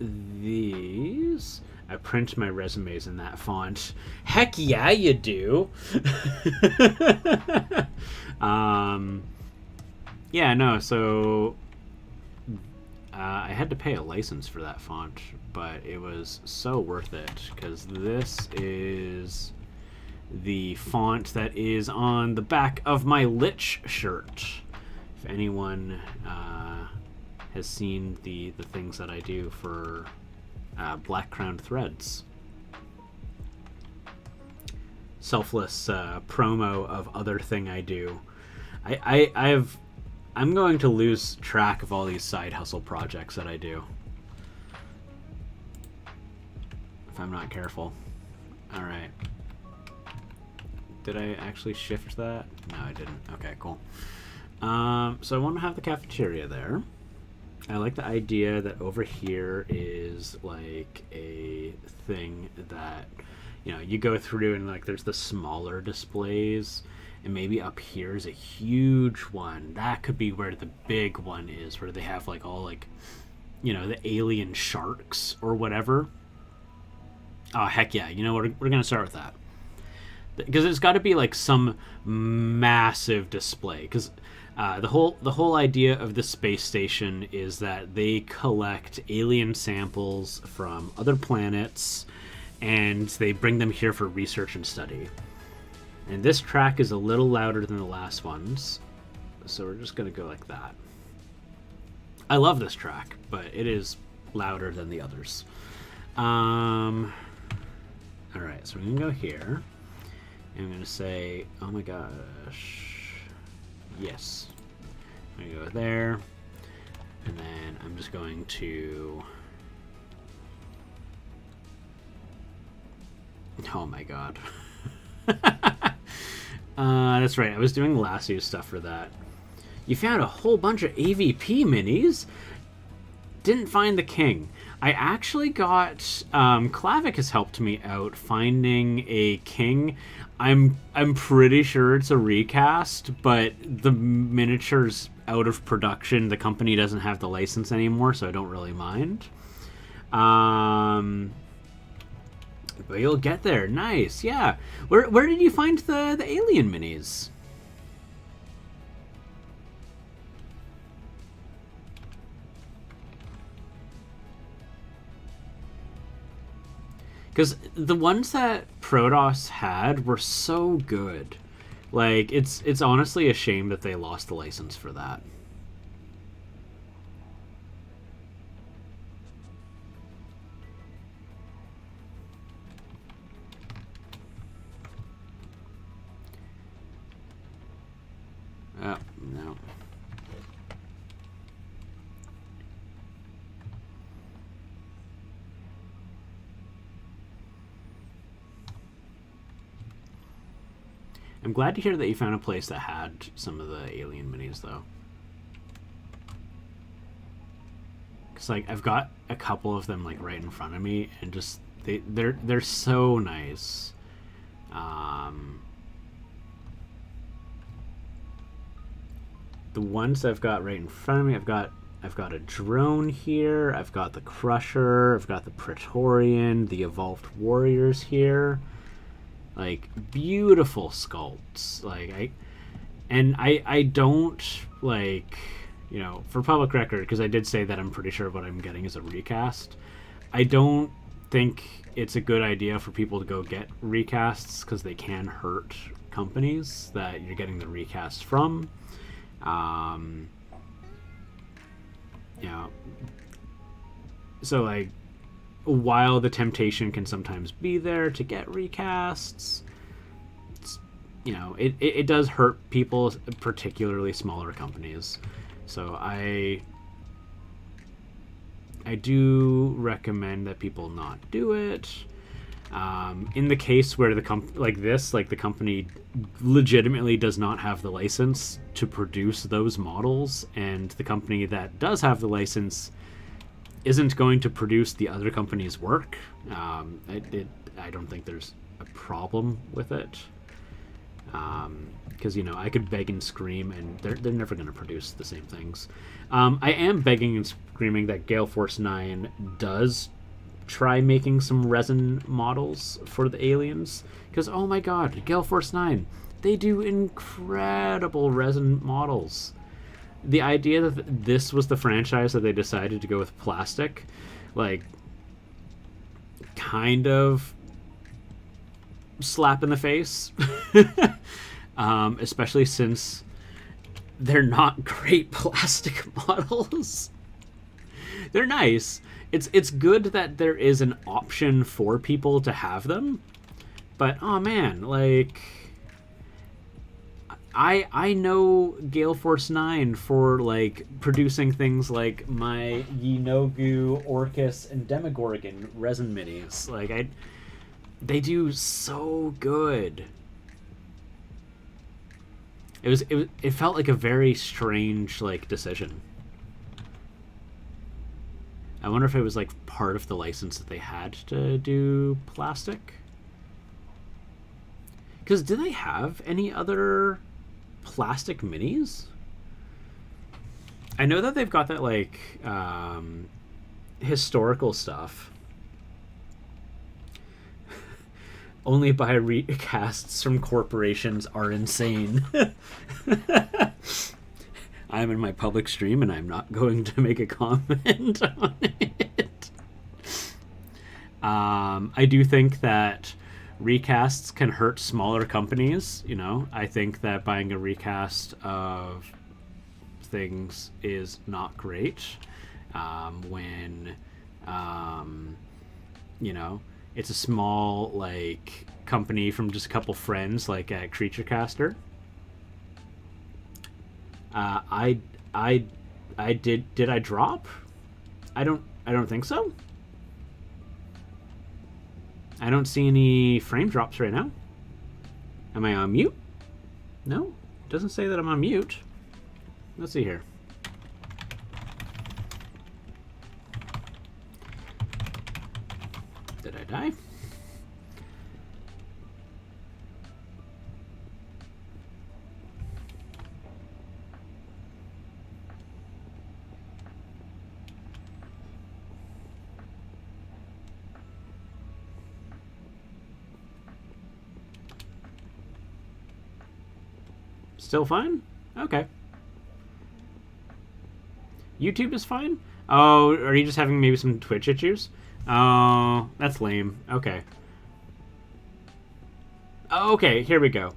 these. I print my resumes in that font. Heck yeah, you do! Yeah, no, so... I had to pay a license for that font, but it was so worth it, because this is the font that is on the back of my Lich shirt. If anyone has seen the things that I do for Black Crowned Threads. Selfless promo of other thing I do. I'm going to lose track of all these side hustle projects that I do if I'm not careful. Alright. Did I actually shift that? No, I didn't. Okay, cool. So I want to have the cafeteria there. I like the idea that over here is like a thing that, you know, you go through and like there's the smaller displays. And maybe up here is a huge one. That could be where the big one is, where they have like all like, you know, the alien sharks or whatever. Oh, heck yeah. You know what? We're going to start with that. Because it's got to be like some massive display. Because the whole idea of the space station is that they collect alien samples from other planets and they bring them here for research and study. And this track is a little louder than the last ones, so we're just going to go like that. I love this track, but it is louder than the others. Alright, so we're going to go here. And I'm going to say, oh my gosh, yes. I'm going to go there. And then I'm just going to... Oh my god. That's right, I was doing Lasso stuff for that. You found a whole bunch of AVP minis? Didn't find the king. I actually got... Klavic has helped me out finding a king. I'm pretty sure it's a recast, but the miniature's out of production. The company doesn't have the license anymore, so I don't really mind. But you'll get there. Nice, yeah. Where did you find the alien minis? Because the ones that Protoss had were so good. Like, it's honestly a shame that they lost the license for that. Oh, no. I'm glad to hear that you found a place that had some of the alien minis, though. Because, like, I've got a couple of them, like, right in front of me, and just, they're so nice. The ones I've got right in front of me, I've got a drone here, I've got the Crusher, I've got the Praetorian, the Evolved Warriors here. Like, beautiful sculpts. Like, I don't, like, you know, for public record, because I did say that I'm pretty sure what I'm getting is a recast. I don't think it's a good idea for people to go get recasts, because they can hurt companies that you're getting the recast from. You know, so, like, while the temptation can sometimes be there to get recasts, it's, you know, it does hurt people, particularly smaller companies. So I do recommend that people not do it. In the case where the the company legitimately does not have the license to produce those models, and the company that does have the license isn't going to produce the other company's work, I don't think there's a problem with it. Because, you know, I could beg and scream, and they're never going to produce the same things. I am begging and screaming that Gale Force 9 does try making some resin models for the aliens, because, oh my god, Gale Force 9, they do incredible resin models. The idea that this was the franchise that they decided to go with plastic, like, kind of slap in the face. Especially since they're not great plastic models. They're nice. It's good that there is an option for people to have them, but oh man, like, I know Gale Force 9 for, like, producing things like my Yinogu, Orcus, and Demogorgon resin minis. Like, they do so good. It felt like a very strange, like, decision. I wonder if it was, like, part of the license that they had to do plastic. Because do they have any other plastic minis? I know that they've got that, like, historical stuff. Only by recasts from corporations are insane. I'm in my public stream and I'm not going to make a comment on it. I do think that recasts can hurt smaller companies. You know, I think that buying a recast of things is not great when, you know, it's a small, like, company from just a couple friends, like at Creature Caster. Did I drop? I don't think so. I don't see any frame drops right now. Am I on mute? No, it doesn't say that I'm on mute. Let's see here. Did I die? Still fine? Okay. YouTube is fine? Oh, are you just having maybe some Twitch issues? Oh, that's lame. Okay. Oh, okay, here we go.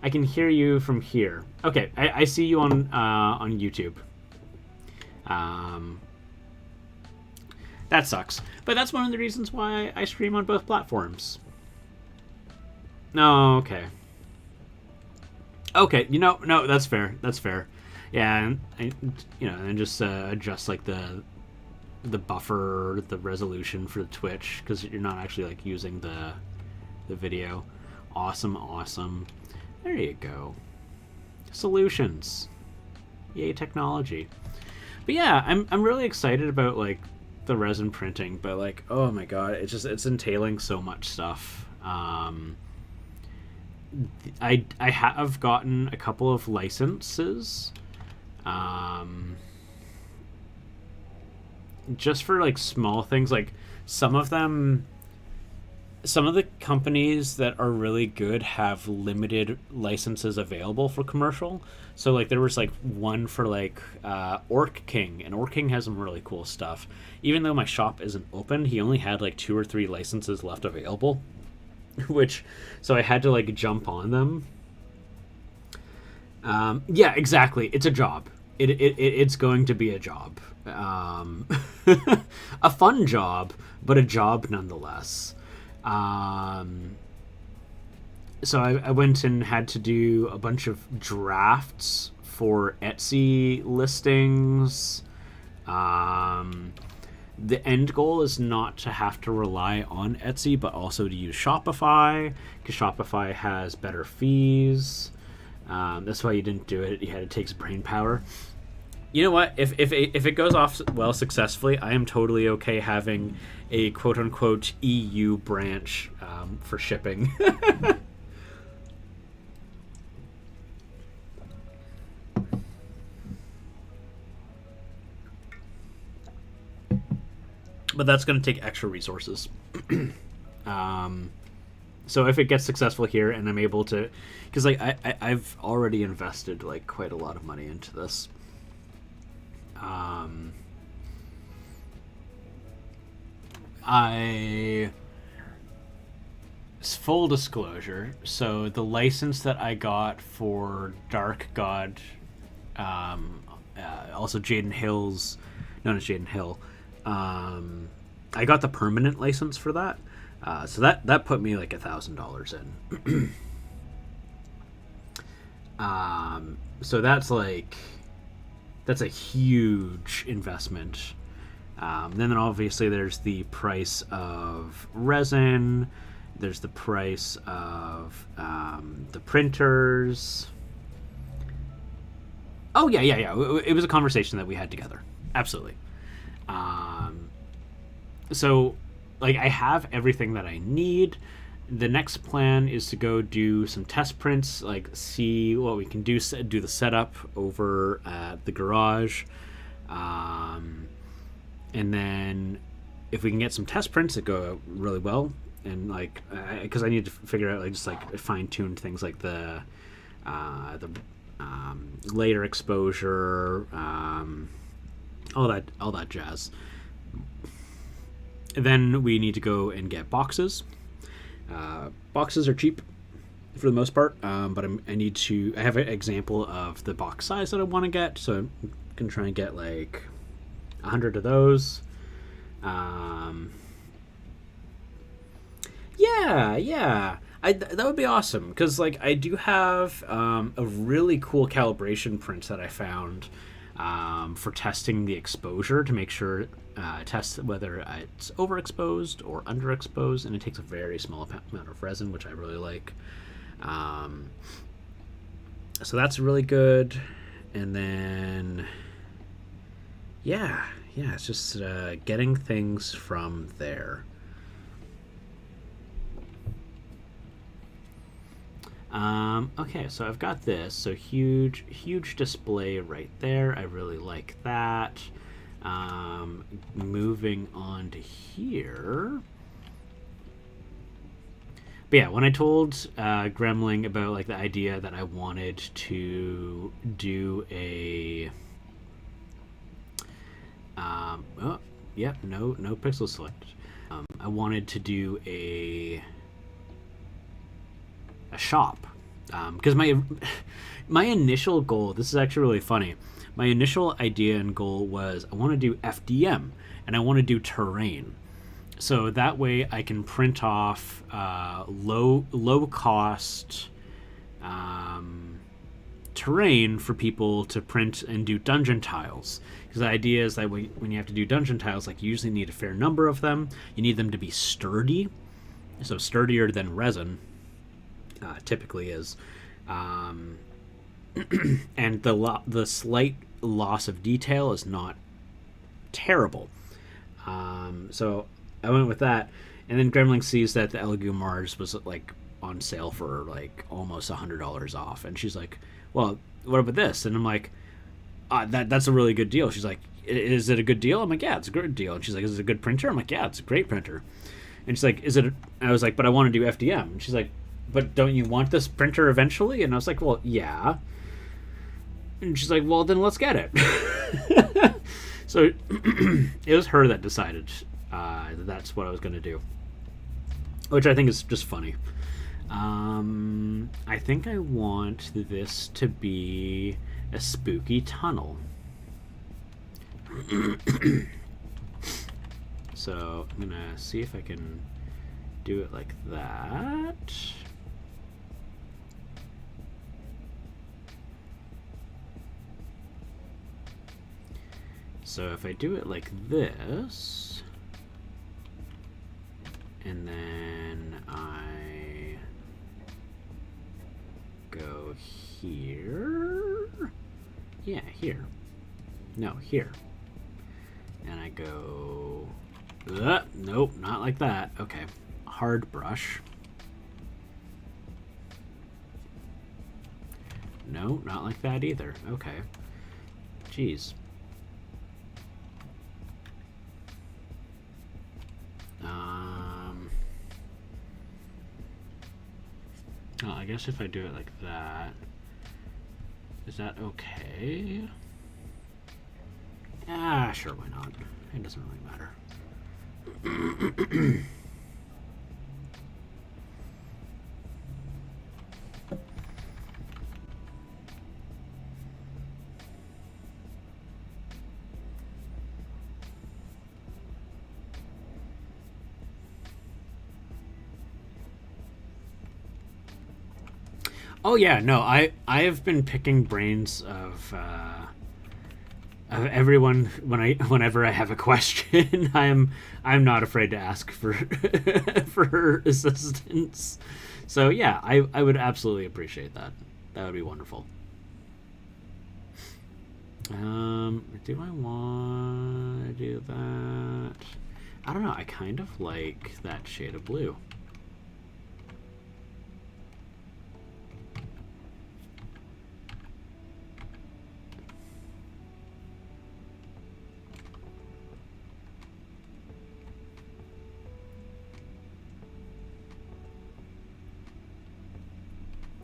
I can hear you from here. Okay, I see you on YouTube. That sucks. But that's one of the reasons why I stream on both platforms. No, okay. Okay, no, that's fair. That's fair. Yeah, and just adjust, like, the buffer, the resolution for Twitch, because you're not actually, like, using the video. Awesome. There you go. Solutions. Yay, technology. But yeah, I'm really excited about like the resin printing, but like, oh my god, it's entailing so much stuff. I have gotten a couple of licenses, just for like small things. Like some of the companies that are really good have limited licenses available for commercial. So like there was like one for like Orc King, and Orc King has some really cool stuff. Even though my shop isn't open, he only had like 2 or 3 licenses left available, which so I had to like jump on them. Yeah, exactly. It's a job. It's going to be a job. A fun job, but a job nonetheless. So I went and had to do a bunch of drafts for Etsy listings. The end goal is not to have to rely on Etsy, but also to use Shopify, because Shopify has better fees. That's why you didn't do it. It takes brain power. You know what? If it goes off well successfully, I am totally okay having a quote-unquote EU branch for shipping. But that's going to take extra resources. So if it gets successful here and I'm able to... Because like I've already invested like quite a lot of money into this. Full disclosure, so the license that I got for Dark God, also Jaden Hill's, known as Jaden Hill, I got the permanent license for that, so that put me like $1,000 in. So that's a huge investment. Then obviously there's the price of resin, there's the price of the printers. Oh yeah. It was a conversation that we had together. Absolutely. So like I have everything that I need. The next plan is to go do some test prints, like see what we can do the setup over at the garage. And then if we can get some test prints that go really well, and like, because I need to figure out like just like fine-tune things like the later exposure, all that jazz. Then we need to go and get boxes. Boxes are cheap for the most part, but I have an example of the box size that I want to get, so I'm gonna try and get like 100 of those. That would be awesome, because like I do have a really cool calibration print that I found for testing the exposure to make sure test whether it's overexposed or underexposed, and it takes a very small amount of resin, which I really like. So that's really good. And then it's just getting things from there. Okay, so I've got this. So huge display right there. I really like that. Moving on to here. But yeah, when I told Gremling about like the idea that I wanted to do a no pixel select. I wanted to do a shop, because my initial goal, this is actually really funny, my initial idea and goal was I want to do FDM and I want to do terrain, so that way I can print off low cost terrain for people to print and do dungeon tiles. Because the idea is that when you have to do dungeon tiles, like you usually need a fair number of them. You need them to be sturdy, so sturdier than resin typically is. Um, and the slight loss of detail is not terrible. So I went with that, and then Gremling sees that the Elegoo Mars was like on sale for like almost $100 off, and she's like, "Well, what about this?" And I'm like, "That's a really good deal." She's like, "Is it a good deal?" I'm like, "Yeah, it's a good deal." And she's like, "Is it a good printer?" I'm like, "Yeah, it's a great printer." And she's like, "Is it?" I was like, "But I want to do FDM." And she's like, "But don't you want this printer eventually?" And I was like, "Well, yeah." And she's like, "Well, then let's get it." So it was her that decided that's what I was going to do, which I think is just funny. I think I want this to be a spooky tunnel. So I'm going to see if I can do it like that. So if I do it like this, and then I go here, yeah, here, no, here, and I go, nope, not like that, okay, hard brush, no, not like that either, okay, jeez. Oh, I guess if I do it like that, is that okay? Sure, why not? It doesn't really matter. Oh yeah, no, I have been picking brains of everyone whenever I have a question. I'm not afraid to ask for for assistance. So yeah, I would absolutely appreciate that. That would be wonderful. Do I want to do that? I don't know. I kind of like that shade of blue.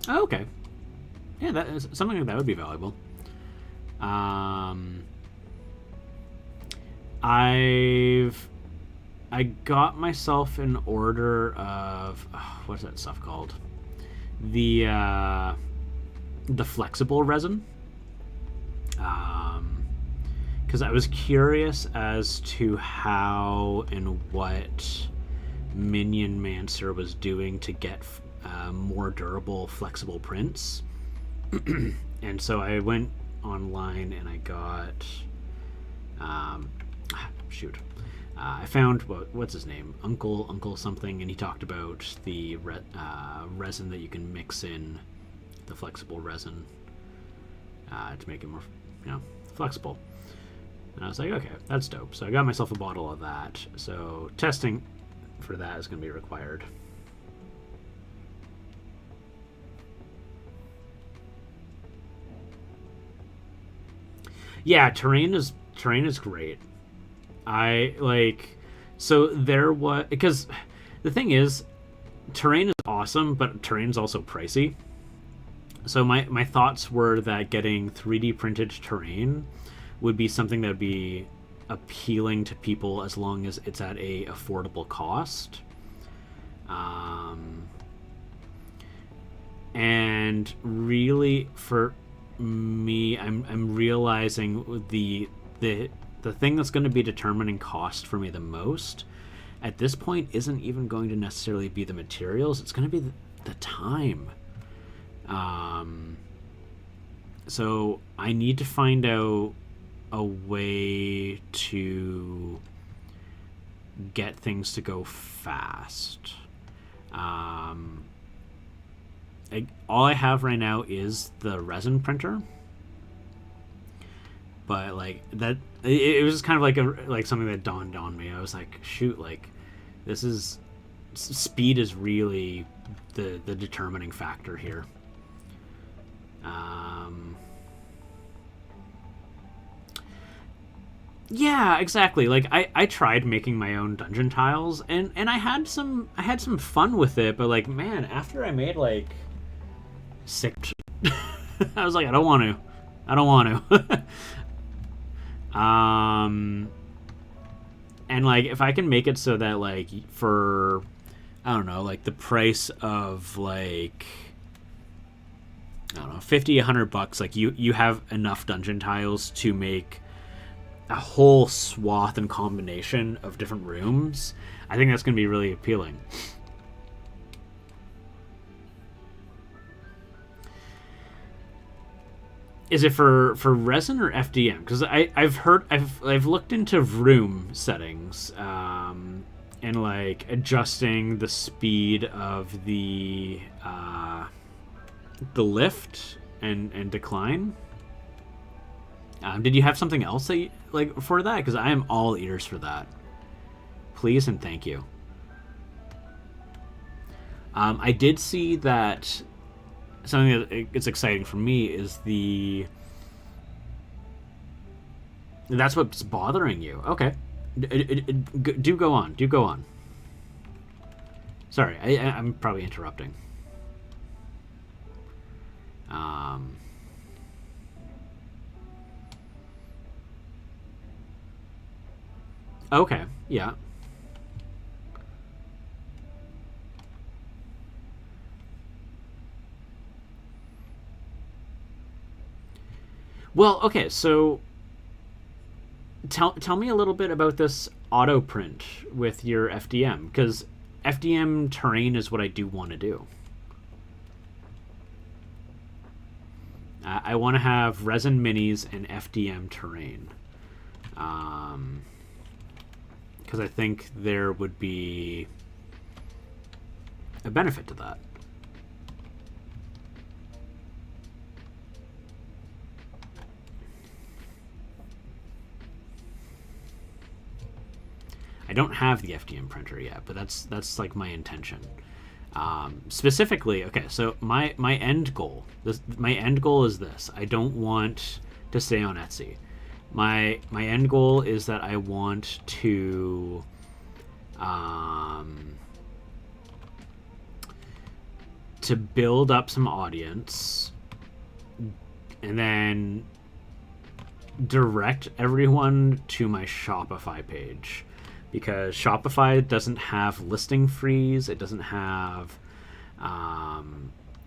Oh, okay. Yeah, that is something like that would be valuable. I got myself an order of what's that stuff called? The flexible resin. Because I was curious as to how and what Minion Mancer was doing to get more durable, flexible prints. And so I went online and I got shoot I found what's his name, Uncle something, and he talked about the resin that you can mix in, the flexible resin, to make it more flexible. And I was like, okay, that's dope. So I got myself a bottle of that. So testing for that is going to be required. Yeah, terrain is great. I like, so there was, because the thing is, terrain is awesome, but terrain is also pricey. So my thoughts were that getting 3D printed terrain would be something that would be appealing to people as long as it's at a affordable cost. And really, for me, I'm realizing the thing that's going to be determining cost for me the most at this point isn't even going to necessarily be the materials. It's going to be the time. So I need to find out a way to get things to go fast. all I have right now is the resin printer. But like that, it was just kind of like something that dawned on me. I was like, shoot, like this is speed is really the determining factor here. Yeah, exactly. Like I tried making my own dungeon tiles, and I had some fun with it, but like, man, after I made like 6 I was like, I don't want to. And like if I can make it so that like for, I don't know, like the price of like, I don't know, 50, $100, like you have enough dungeon tiles to make a whole swath and combination of different rooms. I think that's going to be really appealing. Is it for resin or FDM? Because I've looked into room settings, and like adjusting the speed of the lift and decline. Did you have something else that like for that? Because I am all ears for that. Please and thank you. I did see that something that is exciting for me is that's what's bothering you. Okay, do go on. Do go on. Sorry, I'm probably interrupting. Okay, yeah. Well, okay, so tell me a little bit about this auto print with your FDM, because FDM terrain is what I do want to do. I want to have resin minis and FDM terrain, because I think there would be a benefit to that. I don't have the FDM printer yet, but that's like my intention. Specifically, okay, so my end goal, my end goal is this. I don't want to stay on Etsy. My end goal is that I want to build up some audience and then direct everyone to my Shopify page, because Shopify doesn't have listing fees. It doesn't have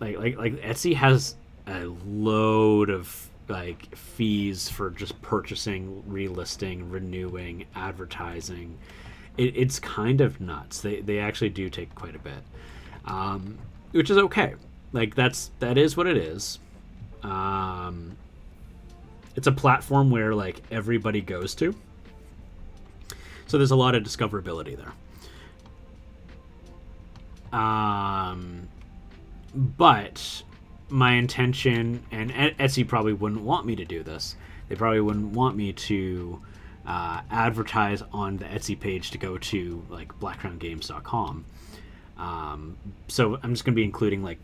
like Etsy has a load of like fees for just purchasing, relisting, renewing, advertising. It's kind of nuts. They actually do take quite a bit, which is okay. Like that is what it is. It's a platform where like everybody goes to. So there's a lot of discoverability there. But my intention, and Etsy probably wouldn't want me to do this. They probably wouldn't want me to advertise on the Etsy page to go to like blackcrowngames.com. So I'm just going to be including like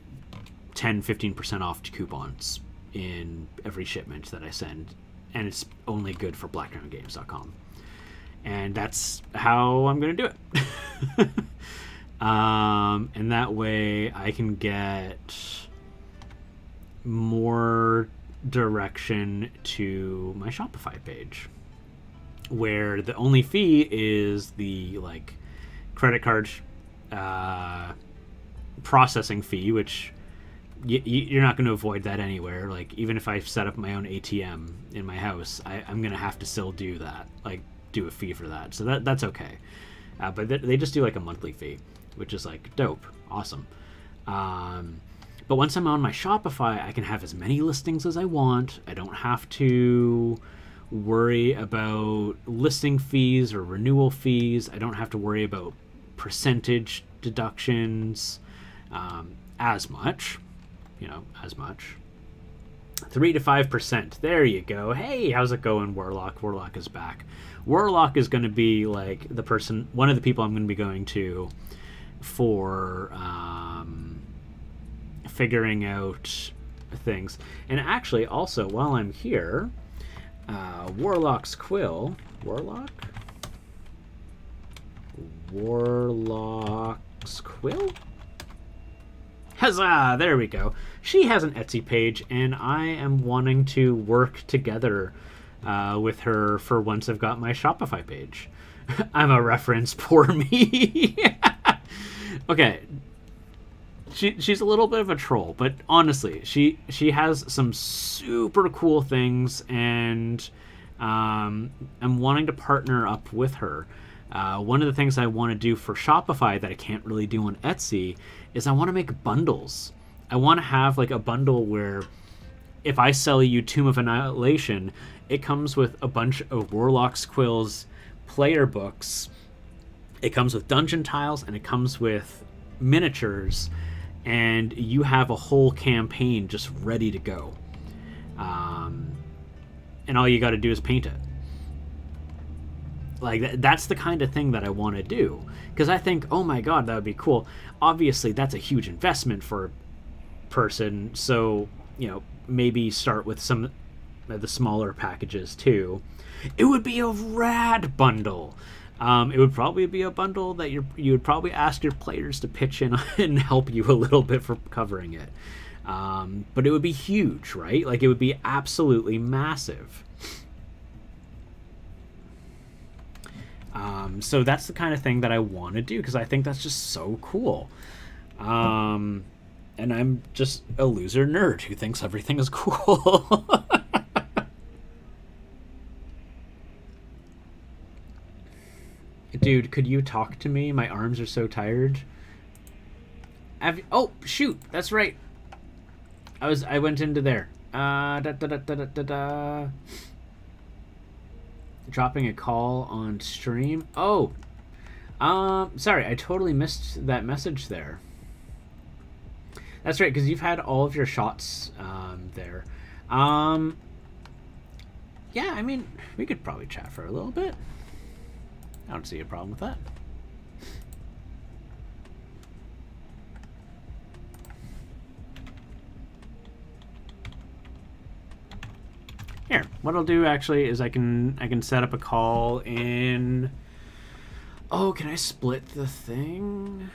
10-15% off coupons in every shipment that I send, and it's only good for blackcrowngames.com. And that's how I'm going to do it. And that way I can get more direction to my Shopify page, where the only fee is the like credit card processing fee, which you're not going to avoid that anywhere. Like even if I set up my own ATM in my house, I'm going to have to still do that. Like do a fee for that, so that's okay. But they just do like a monthly fee, which is like dope, awesome. But once I'm on my Shopify, I can have as many listings as I want. I don't have to worry about listing fees or renewal fees. I don't have to worry about percentage deductions as much. as much. 3 to 5%. There you go. Hey, how's it going, Warlock? Warlock is back. Warlock is going to be like one of the people I'm going to be going to for figuring out things. And actually, also, while I'm here, Warlock's Quill. Warlock's Quill? Huzzah! There we go. She has an Etsy page, and I am wanting to work together with her for once I've got my Shopify page. I'm a reference, poor me. Okay. She's a little bit of a troll, but honestly, she has some super cool things, and I'm wanting to partner up with her. One of the things I want to do for Shopify that I can't really do on Etsy is I want to make bundles. I want to have like a bundle where if I sell you Tomb of Annihilation, it comes with a bunch of Warlock's Quill's player books. It comes with dungeon tiles, and it comes with miniatures, and you have a whole campaign just ready to go. And all you got to do is paint it. Like, that's the kind of thing that I want to do. Because I think, oh my god, that would be cool. Obviously, that's a huge investment for a person. So, maybe start with some of the smaller packages, too. It would be a rad bundle. It would probably be a bundle that you would probably ask your players to pitch in and help you a little bit for covering it. But it would be huge, right? Like, it would be absolutely massive. So that's the kind of thing that I want to do, because I think that's just so cool. And I'm just a loser nerd who thinks everything is cool. Dude, could you talk to me? My arms are so tired. Oh, shoot, that's right. I went into there. Dropping a call on stream. Oh, sorry, I totally missed that message there. That's right, because you've had all of your shots there. Yeah, I mean, we could probably chat for a little bit. I don't see a problem with that. Here, what I'll do actually is I can set up a call in. Oh, can I split the thing?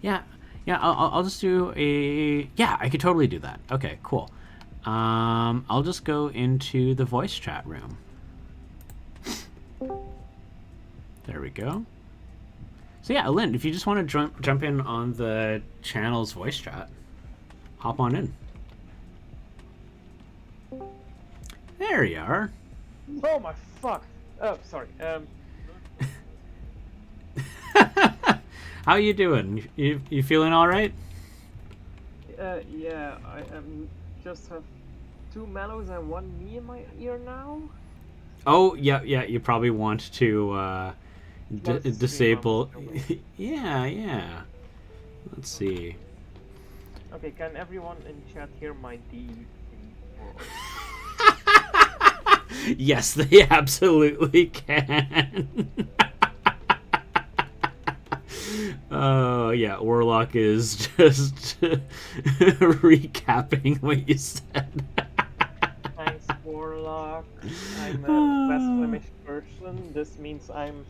Yeah, I'll just do a. Yeah, I could totally do that. Okay, cool. I'll just go into the voice chat room. There we go. So yeah, Lynn, if you just want to jump in on the channel's voice chat, hop on in. There you are. Oh my fuck! Oh, sorry. How you doing? You feeling all right? Yeah, I just have 2 mellows and 1 me in my ear now. Oh yeah, you probably want to disable. Yeah. Let's see. Okay, can everyone in chat hear my deep voice? Yes, they absolutely can. Oh, yeah, Warlock is just recapping what you said. Thanks, Warlock. I'm a West Flemish person. This means I'm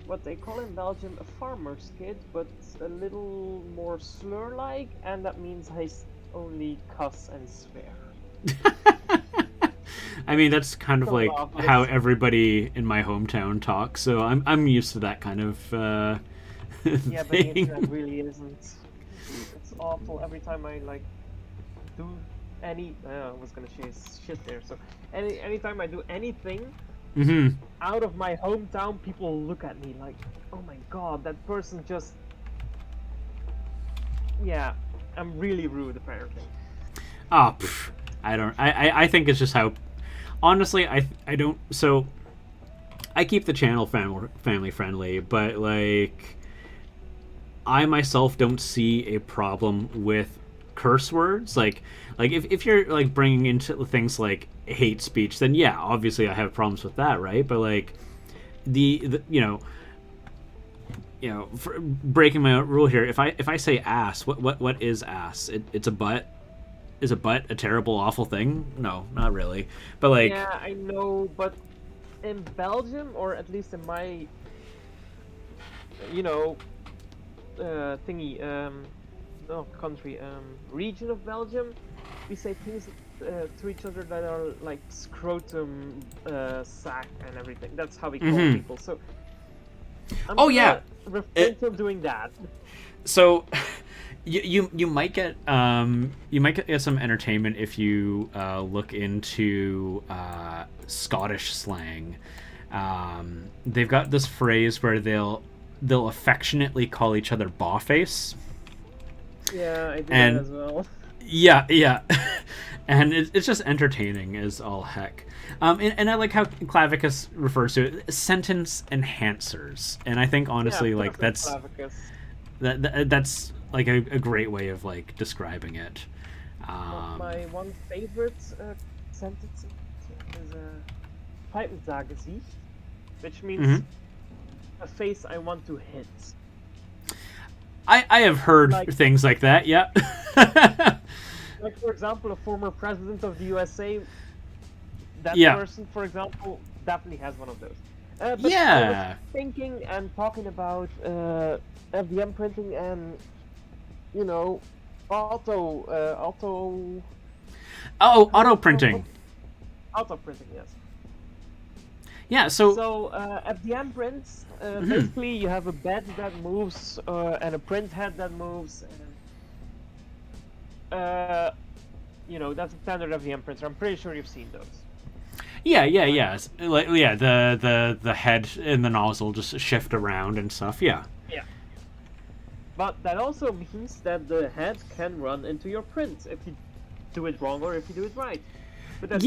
what they call in Belgium a farmer's kid, but a little more slur-like, and that means I only cuss and swear. I mean, that's kind of like how everybody in my hometown talks, so I'm used to that kind of yeah, but the internet really isn't. It's awful. Every time I do any, I was gonna say shit there. So anytime I do anything out of my hometown, people look at me like, oh my god, that person just. Yeah, I'm really rude apparently. Oh, I don't. I think it's just how. Honestly, I don't. So, I keep the channel family friendly, but like I myself don't see a problem with curse words. Like if you're like bringing into things like hate speech, then yeah, obviously I have problems with that, right? But like the for breaking my own rule here, if I say ass, what is ass? It's a butt. Is a butt a terrible, awful thing? No, not really. But like, Yeah, I know, but in Belgium, or at least in my, you know, thingy, no, country, region of Belgium, we say things to each other that are like scrotum, sack, and everything. That's how we call people. So, I'm gonna refrain from doing that. So. You might get some entertainment if you look into Scottish slang. They've got this phrase where they'll affectionately call each other bawface. Yeah, I do that as well. Yeah, and it's just entertaining as all heck. And I like how Clavicus refers to it, sentence enhancers, and I think honestly, like that's like a great way of like describing it. My one favorite sentence is Pfeifensagezicht, which means a face I want to hit. I have heard things like that, yeah. Like, for example, a former president of the USA, that person, for example, definitely has one of those. But I was thinking and talking about FDM printing and auto printing. Auto printing, yes. Yeah, so FDM prints, basically you have a bed that moves and a print head that moves, and that's a standard FDM printer. I'm pretty sure you've seen those. Yeah. Like the head and the nozzle just shift around and stuff. Yeah. But that also means that the head can run into your print if you do it wrong or if you do it right. But that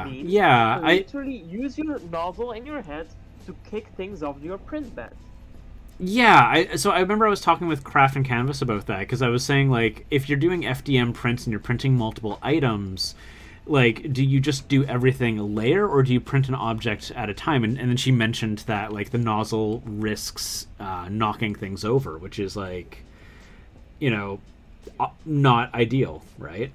means you literally use your nozzle and your head to kick things off your print bed. Yeah, so I remember I was talking with Craft and Canvas about that, because I was saying, like, if you're doing FDM prints and you're printing multiple items, like, do you just do everything a layer, or do you print an object at a time? And then she mentioned that, like, the nozzle risks knocking things over, which is, like, not ideal, right?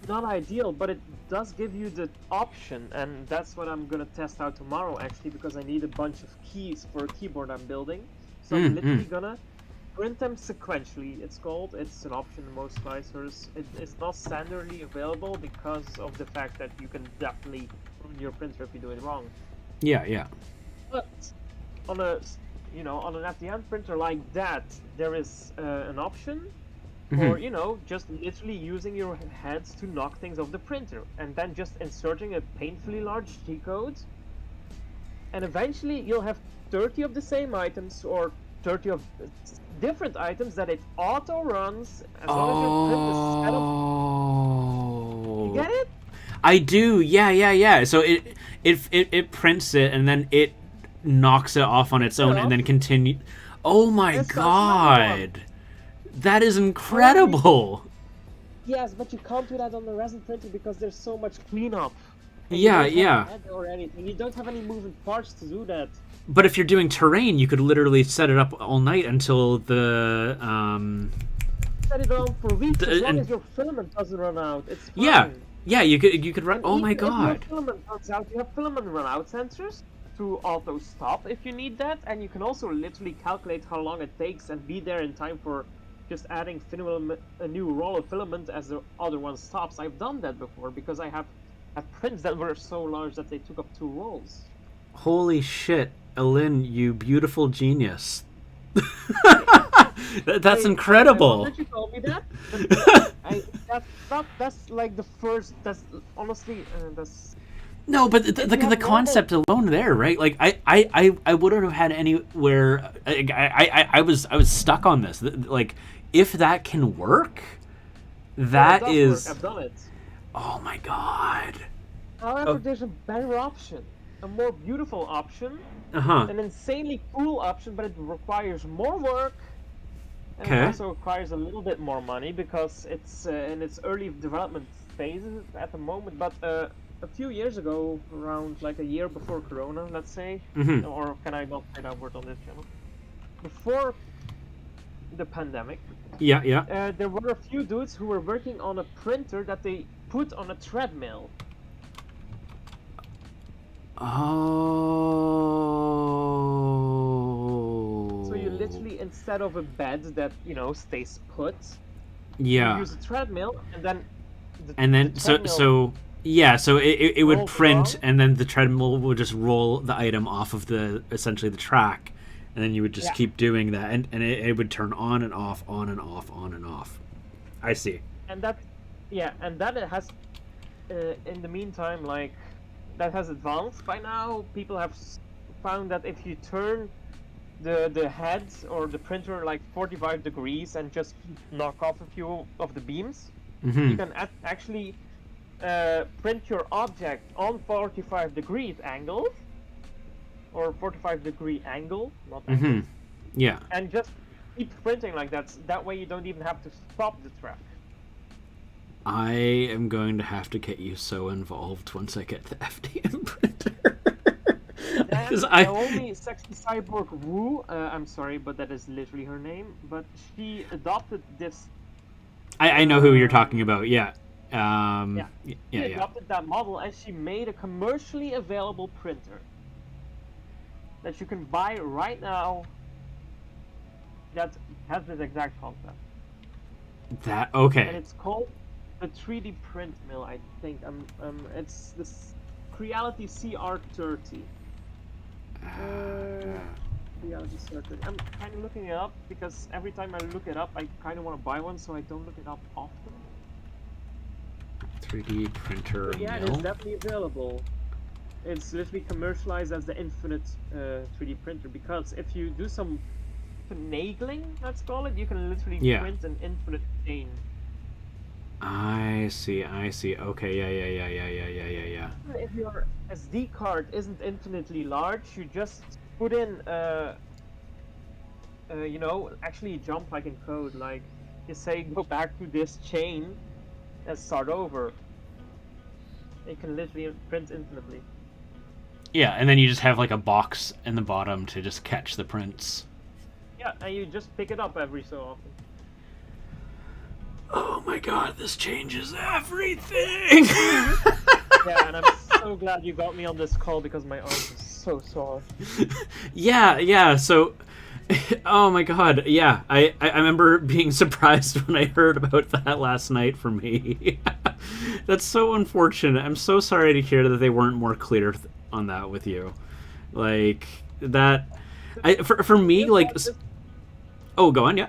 Not ideal, but it does give you the option, and that's what I'm going to test out tomorrow, actually, because I need a bunch of keys for a keyboard I'm building. So I'm literally going to print them sequentially, it's called. It's an option in most slicers. It's not standardly available because of the fact that you can definitely ruin your printer if you do it wrong. Yeah. But on an FDM printer like that, there is an option for, just literally using your hands to knock things off the printer, and then just inserting a painfully large G-code, and eventually you'll have 30 of the same items, or 30 of different items that it auto runs as long as your print is set up. You get it? I do. Yeah. So it prints it, and then it knocks it off on its own, and then continue. Oh my god, that is incredible. Yes, but you can't do that on the resin printer because there's so much cleanup. Yeah. Or anything. You don't have any moving parts to do that. But if you're doing terrain, you could literally set it up all night until the set it on for weeks as long as your filament doesn't run out. It's fine. Yeah. You could run. Oh my god. If your filament runs out, you have filament run out sensors to auto stop if you need that, and you can also literally calculate how long it takes and be there in time for just adding a new roll of filament as the other one stops. I've done that before because I have prints that were so large that they took up 2 rolls. Holy shit, Alin, you beautiful genius. That's incredible. That you told me that. That's like the first. That's honestly that's. No, but the concept alone there, right? Like I wouldn't have had anywhere. I was stuck on this. Like, if that can work, that is. I've done it. Oh my god. However, there's a better option. a more beautiful option, Uh-huh. an insanely cool option, but it requires more work, and it Okay. also requires a little bit more money because it's in its early development phases at the moment. But a few years ago, around like a year before Corona, let's say, Mm-hmm. or can I not say that word on this channel? Before the pandemic, Yeah, yeah. there were a few dudes who were working on a printer that they put on a treadmill. Oh. So you literally, instead of a bed that, stays put, you Yeah. use a treadmill, and then And the then treadmill so it would rolls print, along. and then the treadmill would just roll the item off of the essentially the track, and then you would just Yeah. keep doing that, and it would turn on and off, on and off, on and off. I see. And that, yeah, and that it has, in the meantime, like, that has advanced by now. People have found that if you turn the head or the printer like 45 degrees and just knock off a few of the beams, Mm-hmm. you can actually print your object on 45 degrees angle, or 45-degree angle, not angle, Mm-hmm. Yeah. and just keep printing like that. That way you don't even have to stop the track. I am going to have to get you so involved once I get the FDM printer. Because Then Naomi Sexy Cyborg Wu, I'm sorry, but that is literally her name, but she adopted this. I know who you're talking about. Yeah. Yeah. Yeah. She Yeah. adopted that model, and she made a commercially available printer that you can buy right now that has this exact concept. That And okay. it's called the 3D print mill, I think. It's this Creality CR30. Reality Circuit. I'm kind of looking it up because every time I look it up, I kind of want to buy one, so I don't look it up often. 3D printer But yeah, it mill. is definitely available. It's literally commercialized as the infinite 3D printer, because if you do some finagling, let's call it, you can literally Yeah. print an infinite chain. I see. Okay. Yeah. If your SD card isn't infinitely large, you just put in, actually jump like in code, like you say go back to this chain and start over. It can literally print infinitely. Yeah, and then you just have like a box in the bottom to just catch the prints. Yeah, and you just pick it up every so often. Oh my god, this changes everything! Yeah, and I'm so glad you got me on this call because my arms are so sore. Yeah, so... Oh my god, yeah. I remember being surprised when I heard about that last night for me. That's so unfortunate. I'm so sorry to hear that they weren't more clear on that with you. Like, that... For me, like... Oh, go on, yeah.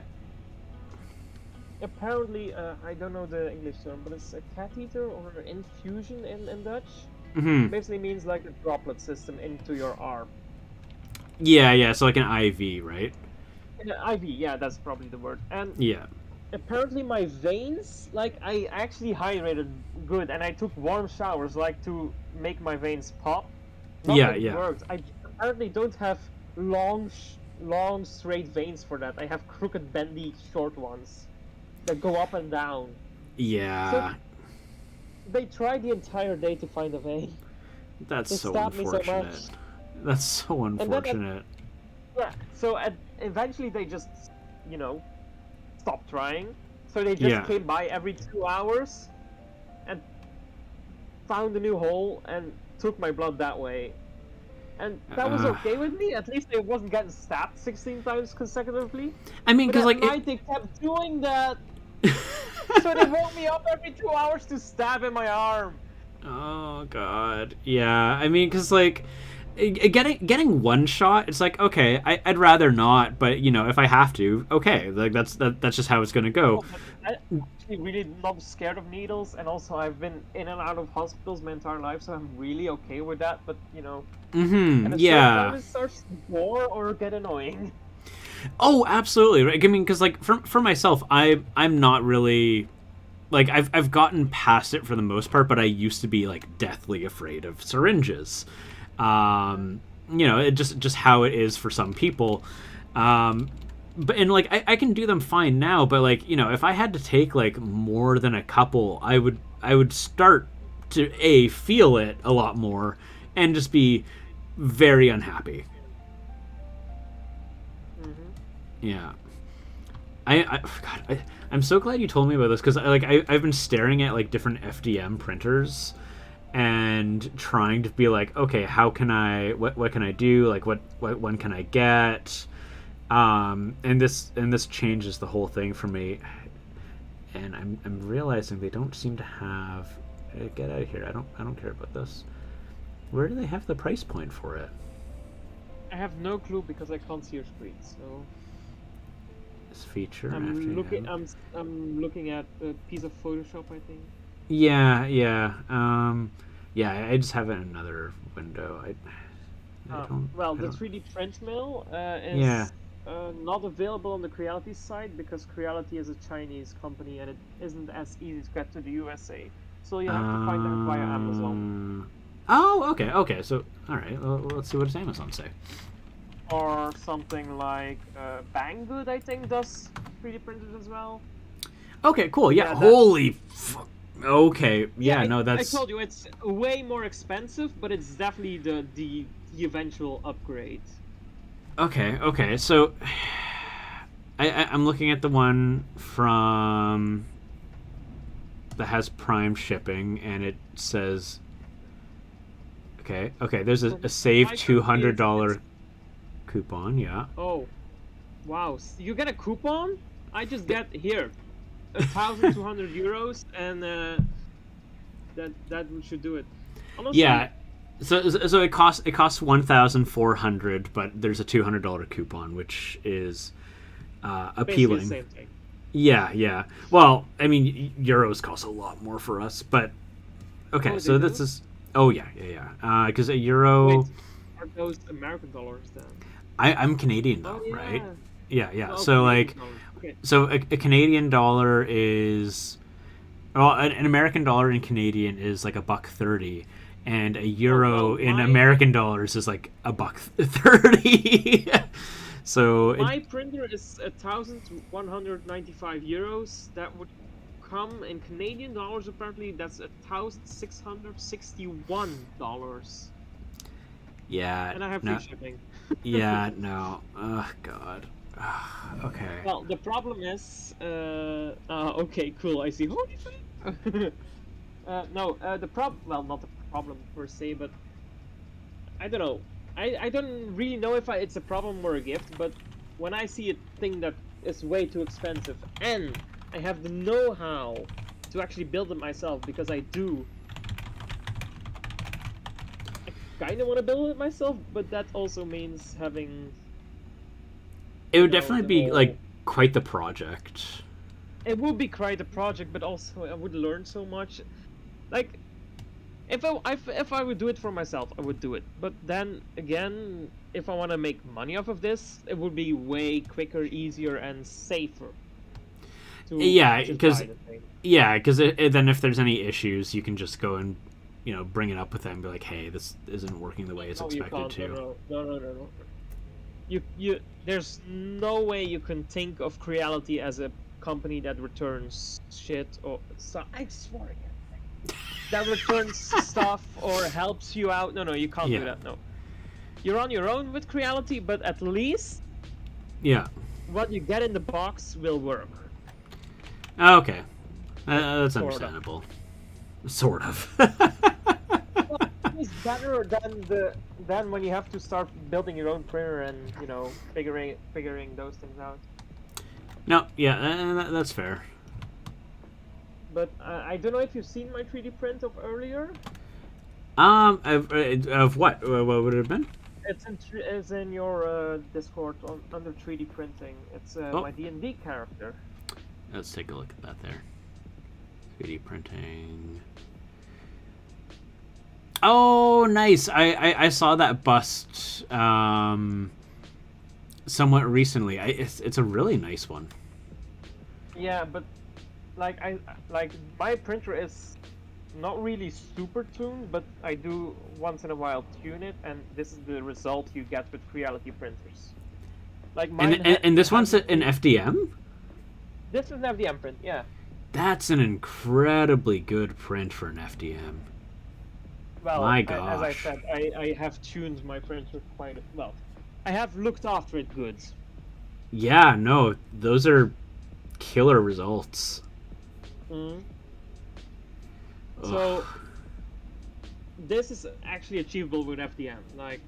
Apparently, I don't know the English term, but it's a catheter or an infusion in Dutch. Mm-hmm. Basically means like a droplet system into your arm. Yeah, so like an IV, right? An IV, yeah, that's probably the word. And Yeah. apparently my veins, like, I actually hydrated good, and I took warm showers, like, to make my veins pop. Nothing Yeah. worked. I apparently don't have long, straight veins for that. I have crooked, bendy, short ones that go up and down. Yeah. They tried the entire day to find a vein. That's They so stabbed me so unfortunate. much. That's so then unfortunate. Yeah, so eventually they just, stopped trying. So they just came by every 2 hours and found a new hole and took my blood that way. And that was okay with me. At least I wasn't getting stabbed 16 times consecutively. I mean, But because at like night they kept doing that. So they woke me up every 2 hours to stab in my arm. Oh god, yeah. I mean, because like getting one shot, it's like okay, I'd rather not, but if I have to, okay, like that's just how it's gonna go. I'm actually really not scared of needles, and also I've been in and out of hospitals my entire life, so I'm really okay with that. But Mm-hmm. at a certain Yeah. time it starts to bore or get annoying. Oh, absolutely. Right. I mean, because like for myself, I'm not really like I've gotten past it for the most part, but I used to be like deathly afraid of syringes. It just how it is for some people. But and like I can do them fine now, but like if I had to take like more than a couple, I would start to feel it a lot more and just be very unhappy. Mm-hmm. Yeah. I'm so glad you told me about this because I've been staring at like different FDM printers and trying to be like, okay, how can what can I do, like what one can I get, and this changes the whole thing for me, and I'm realizing they don't seem to have. Get out of here! I don't care about this. Where do they have the price point for it? I have no clue because I can't see your screen. So This feature. I'm looking at a piece of Photoshop, I think. Yeah. Yeah. I just have it in another window. I don't. Well, I the don't, 3D print mill is yeah. not available on the Creality side because Creality is a Chinese company and it isn't as easy to get to the USA. So you have to find that via Amazon. Oh, okay. So, all right. Well, let's see what does Amazon say. Or something like Banggood, I think, does 3D printers as well. Okay, cool. Yeah. Yeah, Holy. Okay. Yeah. I No, that's. I told you it's way more expensive, but it's definitely the eventual upgrade. Okay. So, I'm looking at the one from that has Prime shipping, and it says. Okay. There's a save $200 coupon. Yeah. Oh, wow! You get a coupon? I just get here 1,200 euros, and that should do it. Honestly, Yeah. So it costs 1,400, but there's a $200 coupon, which is appealing. basically the same thing. Yeah. Well, I mean, euros cost a lot more for us, but okay. Oh, So they this do? is. Oh yeah. Because a euro. Wait, are those American dollars then? I'm Canadian though, Oh yeah. right? Yeah. Oh, So Canadian like, dollars. Okay. so a Canadian dollar is. Well, an American dollar in Canadian is like $1.30, and a euro well, in my- American dollars is like $1.30. So My printer is 1,195 euros. That would come in Canadian dollars. Apparently, that's $1,661, yeah, and I have free shipping. yeah, no. Oh God. Okay. Well, the problem is, okay, cool. I see. Holy shit. No, well, not the problem per se, but I don't know. I don't really know if it's a problem or a gift, but when I see a thing that is way too expensive and I have the know-how to actually build it myself, because I kind of want to build it myself, but that also means having. It would know, definitely the be whole- like quite the project. It would be quite a project, but also I would learn so much. Like, if I would do it for myself, I would do it. But then again, if I want to make money off of this, it would be way quicker, easier, and safer. Yeah, just 'cause- buy the thing. Yeah, because then if there's any issues, you can just go and bring it up with them and be like, hey, this isn't working the way it's No, you expected can't. to. No. You. There's no way you can think of Creality as a company that returns shit or I swear again. That returns stuff or helps you out. No, you can't Yeah. do that. No. You're on your own with Creality, but at least Yeah. what you get in the box will work. Okay. That's Sort of. understandable. Sort of. It's better than when you have to start building your own printer and figuring those things out. No, yeah, that's fair. But I don't know if you've seen my 3D print of earlier. Of what? What would it have been? It's in your Discord under 3D printing. It's my D&D character. Let's take a look at that there. 3D printing. Oh, nice. I saw that bust somewhat recently. It's a really nice one. Yeah, but like my printer is not really super tuned, but I do once in a while tune it, and this is the result you get with Creality printers. Like mine And this one's hasn't an been- FDM? This is an FDM print, yeah. That's an incredibly good print for an FDM. Well, My as I gosh. said, I have tuned my printer quite well. I have looked after it good. Yeah, no, those are killer results. Mm. Ugh. So this is actually achievable with FDM. Like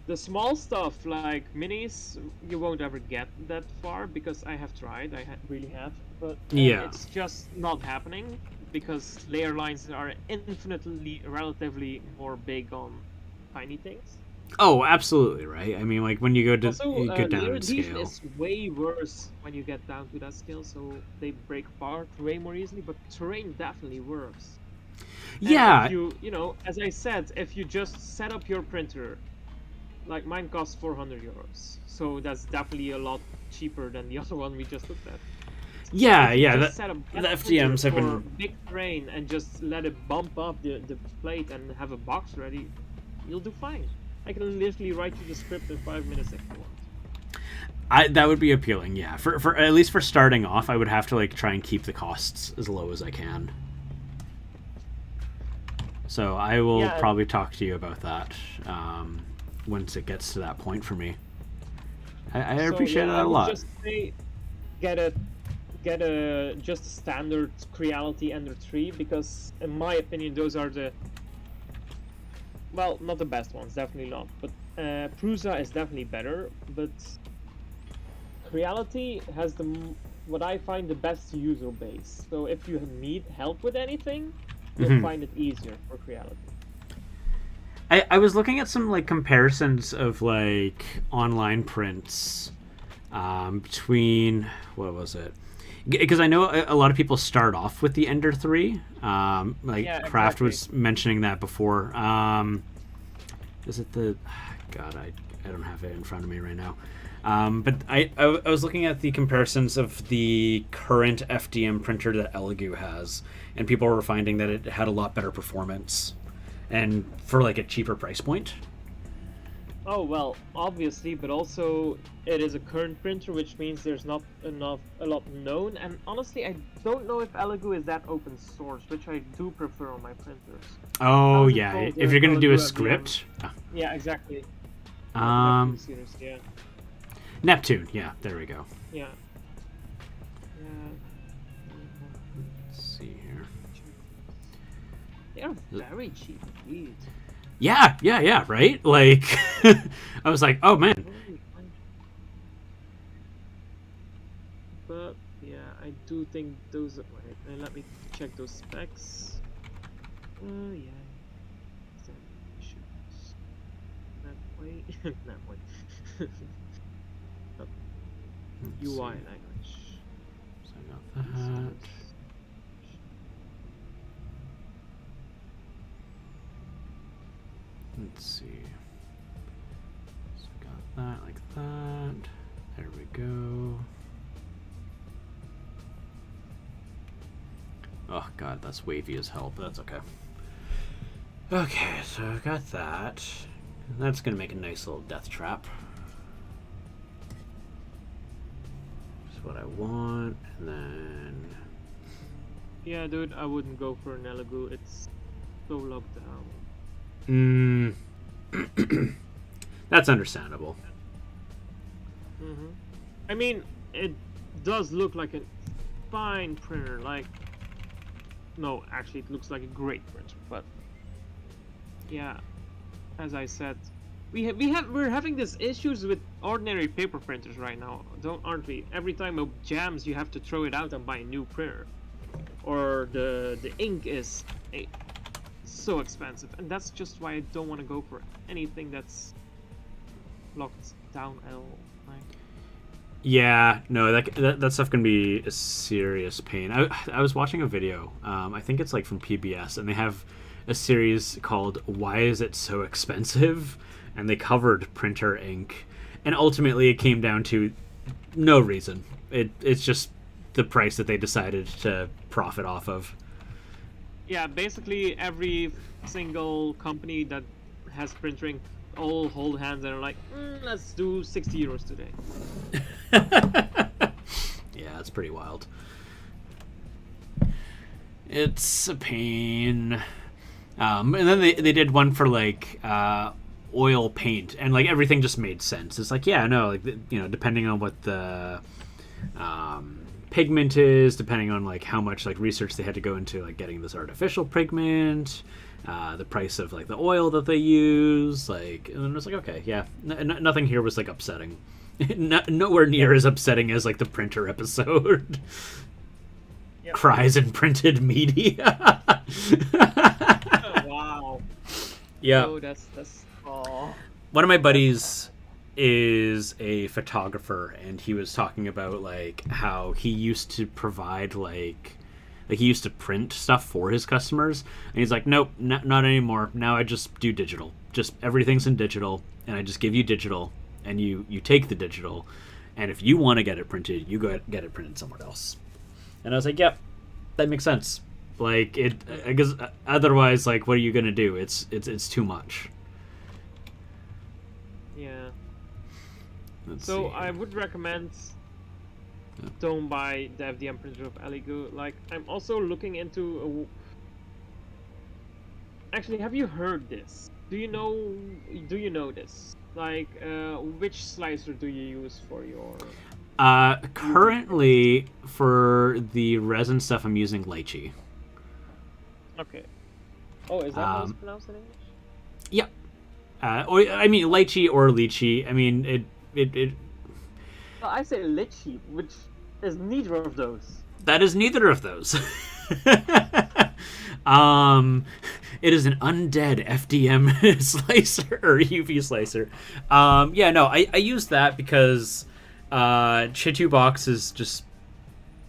the small stuff, like minis, you won't ever get that far because I have tried. I really have, but Yeah. it's just not happening because layer lines are infinitely, relatively more big on tiny things. Oh, absolutely right. I mean, like when you go to Also, you go down layer in adhesion scale. is way worse when you get down to that scale, so they break apart way more easily. But terrain definitely works. And Yeah, if you know, as I said, if you just set up your printer, like mine costs 400 euros, so that's definitely a lot cheaper than the other one we just looked at. yeah, If you yeah. just The set up that FDMs have printer for been. big terrain and just let it bump up the plate and have a box ready, you'll do fine. I can literally write you the script in 5 minutes if you want. That would be appealing. Yeah, for at least for starting off, I would have to like try and keep the costs as low as I can. So I will Yeah, probably talk to you about that once it gets to that point for me. I So, appreciate yeah, that I a would lot. just say get a just a standard Creality Ender 3 because in my opinion those are the, well, not the best ones, definitely not, but Prusa is definitely better, but Creality has what I find the best user base. So if you need help with anything, you'll Mhm. find it easier for Creality. I was looking at some like comparisons of like online prints between what was it? Because I know a lot of people start off with the Ender 3. Like Yeah, Kraft exactly. was mentioning that before. Is it the? God, I don't have it in front of me right now. But I was looking at the comparisons of the current FDM printer that Elegoo has, and people were finding that it had a lot better performance, and for like a cheaper price point. Oh, well, obviously, but also it is a current printer, which means there's not a lot known. And honestly, I don't know if Elegoo is that open source, which I do prefer on my printers. Oh How's it yeah, called? if you're gonna do Elegoo a FDM. script, Yeah, exactly. um, Neptune series, yeah, Neptune. Yeah, there we go. yeah, yeah. Let's see here. They are very cheap indeed. Yeah, right? Like, I was like, oh man. Holy crap. But yeah, I do think those. Wait, let me check those specs. Yeah. That way. That way. Let's UI see. language. So I got that. Let's see. So got that like that. There we go. Oh god, that's wavy as hell, but that's okay. Okay, so I've got that. That's gonna make a nice little death trap. That's what I want, and then Yeah, dude, I wouldn't go for an Elegoo. It's so locked down. that's understandable. I mean, it does look like a fine printer. Like, no, actually, it looks like a great printer. But yeah, as I said, we're having these issues with ordinary paper printers right now, aren't we? Every time it jams, you have to throw it out and buy a new printer, or the ink is so expensive, and that's just why I don't want to go for anything that's locked down at all. Like, Yeah, no, that stuff can be a serious pain. I was watching a video. I think it's like from PBS, and they have a series called "Why Is It So Expensive?" and they covered printer ink, and ultimately it came down to no reason. It's just the price that they decided to profit off of. Yeah, basically every single company that has printing all hold hands and are like, let's do 60 euros today. Yeah, it's pretty wild. It's a pain. And then they did one for like oil paint, and like everything just made sense. It's like, yeah, no, like depending on what the pigment is, depending on like how much like research they had to go into like getting this artificial pigment, the price of like the oil that they use, like, and it was like, okay, yeah, nothing here was like upsetting. Nowhere near as upsetting as like the printer episode. Yep. Cries in printed media. Oh, wow. Yeah. Oh, that's oh. One of my buddies is a photographer, and he was talking about like how he used to provide like he used to print stuff for his customers, and he's like, nope, not anymore. Now I just do digital. Just everything's in digital, and I just give you digital, and you take the digital, and if you want to get it printed, you go get it printed somewhere else. And I was like, yep, that makes sense. Like it, I guess otherwise, like, what are you gonna do? It's too much. Yeah. Let's So see. I would recommend don't buy the FDM printer of Eligo. Like, I'm also looking into actually, have you heard this? Do you know this? Like, which slicer do you use for your Currently, for the resin stuff, I'm using lychee. Okay. Oh, is that how it's pronounced in English? Yeah. I mean, lychee or lychee. I mean, it. Well, I say lychee, which is neither of those. That is neither of those. It is an undead FDM slicer or UV slicer. Yeah, no, I use that because Chitubox is just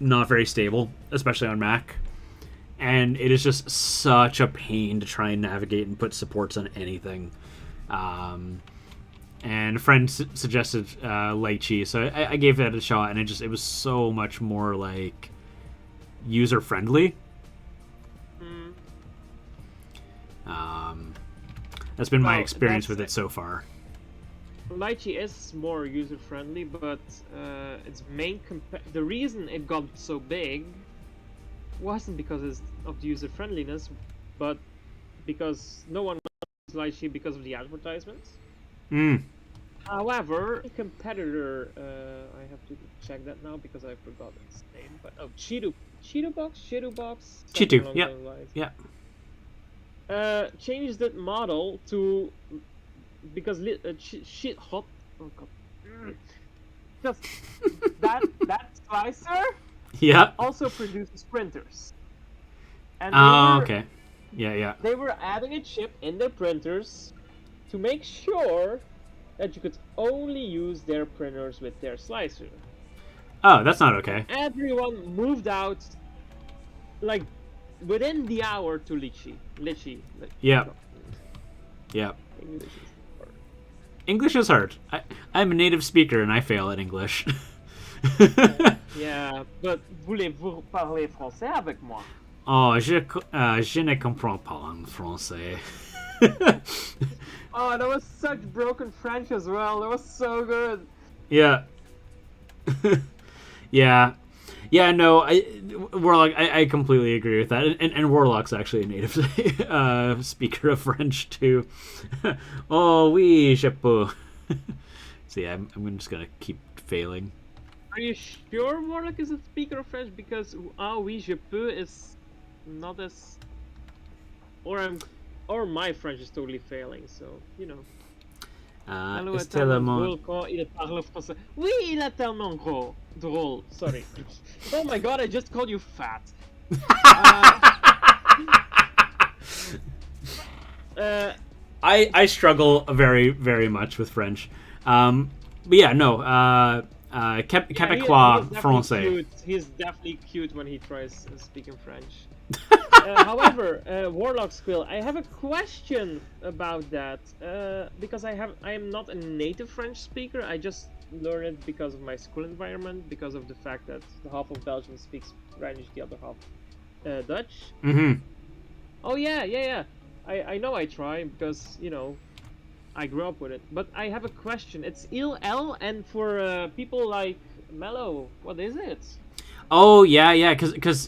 not very stable, especially on Mac. And it is just such a pain to try and navigate and put supports on anything. And a friend suggested lychee, so I gave that a shot, and it was so much more like user friendly. That's been my experience with it so far. Lychee is more user friendly, but its main the reason it got so big wasn't because of the user friendliness, but because no one knows Lychee because of the advertisements. However, a competitor, I have to check that now because I forgot its name, but Chitu Box, Chitu, yeah. Changed that model to because shit hot. Oh god, just that slicer. Yeah. Also produces printers. And okay. Yeah. They were adding a chip in their printers to make sure that you could only use their printers with their slicer. Oh, that's not okay. Everyone moved out, like, within the hour to lychee. Yeah. Yeah. English is hard. I'm a native speaker and I fail at English. Yeah, but voulez-vous parler français avec moi? Oh, je ne comprends pas en français. Oh, that was such broken French as well. That was so good. Yeah. Yeah. Yeah, no, Warlock, I completely agree with that. And Warlock's actually a native speaker of French, too. Oh, oui, je peux. So, yeah, I'm just going to keep failing. Are you sure Warlock is a speaker of French? Because oui, je peux is not as... Or my French is totally failing, so, you know. C'est tellement... Il parle français. Oui, il est tellement drôle. Sorry. Oh my god, I just called you fat. I struggle very, very much with French. But yeah, no. Québécois, français. Cute. He's definitely cute when he tries speaking French. However, Warlock Squill, I have a question about that because I am not a native French speaker. I just learned it because of my school environment, because of the fact that the half of Belgium speaks French, the other half Dutch. Oh yeah, yeah, yeah. I know I try because I grew up with it. But I have a question. It's Il, and for people like Mello, what is it? Oh yeah, yeah, because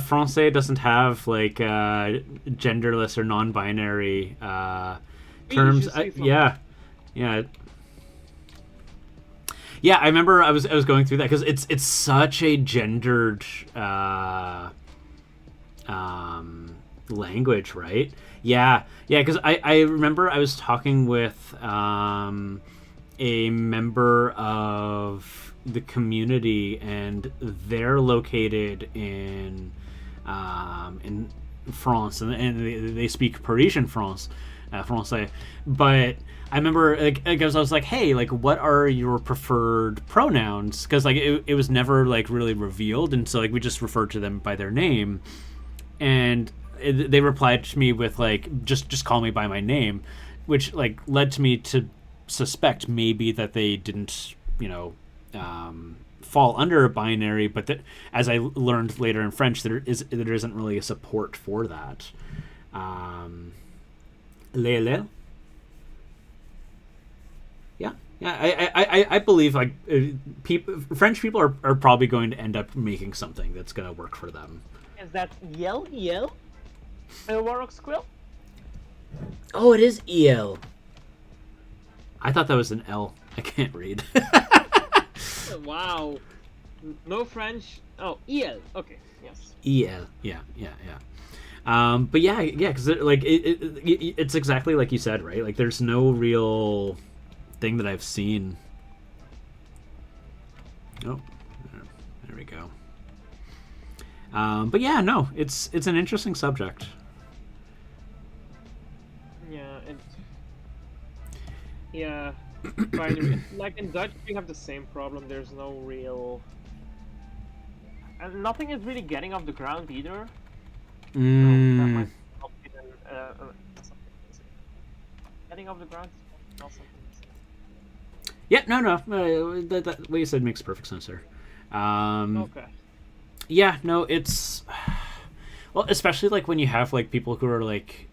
Francais doesn't have like genderless or non-binary Oui, terms. je suis français. Yeah, yeah, yeah. I remember I was going through that because it's such a gendered language, right? Yeah, yeah. Because I remember I was talking with a member of the community, and they're located in France, and they speak Parisian Francais. But I remember, like, I was like, hey, like, what are your preferred pronouns? Because like it was never like really revealed, and so like we just referred to them by their name, and they replied to me with like just call me by my name, which like led to me to suspect maybe that they didn't fall under a binary, but that, as I learned later in French, there isn't really a support for that. Lele. Yeah, yeah. I believe like French people are probably going to end up making something that's going to work for them. Is that yell? A warlock squill? Oh, it is EL. I thought that was an L. I can't read. Wow. No French. Oh, El. Okay. Yes. EL. Yeah, yeah, yeah. But yeah, yeah, because it's exactly like you said, right? Like, there's no real thing that I've seen. Oh, there we go. But yeah, no, it's an interesting subject. Yeah, and yeah, binary. Like in Dutch, we have the same problem. There's no real, and nothing is really getting off the ground either. That might not be something easy. Getting off the ground is not something easy. Yeah, no. What you said makes perfect sense there. Okay. Yeah, no, it's well, especially like when you have like people who are like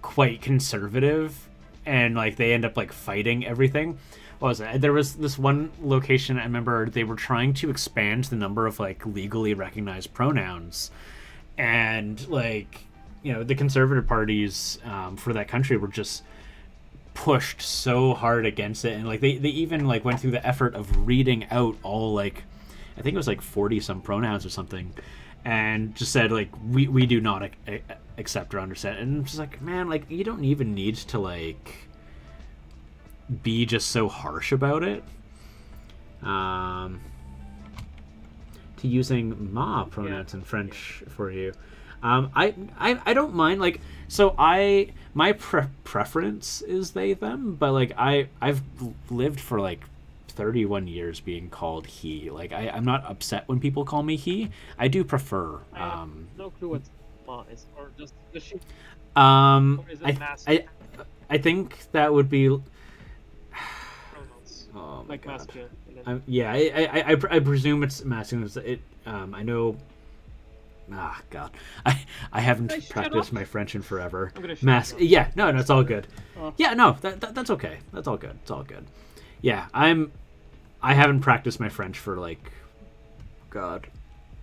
quite conservative, and like they end up like fighting everything. What was it? There was this one location I remember they were trying to expand the number of like legally recognized pronouns, and like the conservative parties for that country were just pushed so hard against it, and like they even like went through the effort of reading out all like I think it was like 40 some pronouns or something, and just said like we do not accept or understand. And I'm just like, man, like you don't even need to like be just so harsh about it. To using ma pronouns in French for you. I don't mind, like, so my preference is they them, but like I've lived for like 31 years being called he. Like I'm not upset when people call me he. I do prefer I have no clue what ma is, or just does she? Or is it masculine I think that would be pronouns? oh my Like god. masculine. Yeah, I presume it's masculine. I know. Ah, God, I haven't practiced my French in forever. I'm gonna shut Mask. up. Yeah, no, it's all good. Oh. Yeah, no, that's okay. That's all good. It's all good. Yeah, I haven't practiced my French for like, God,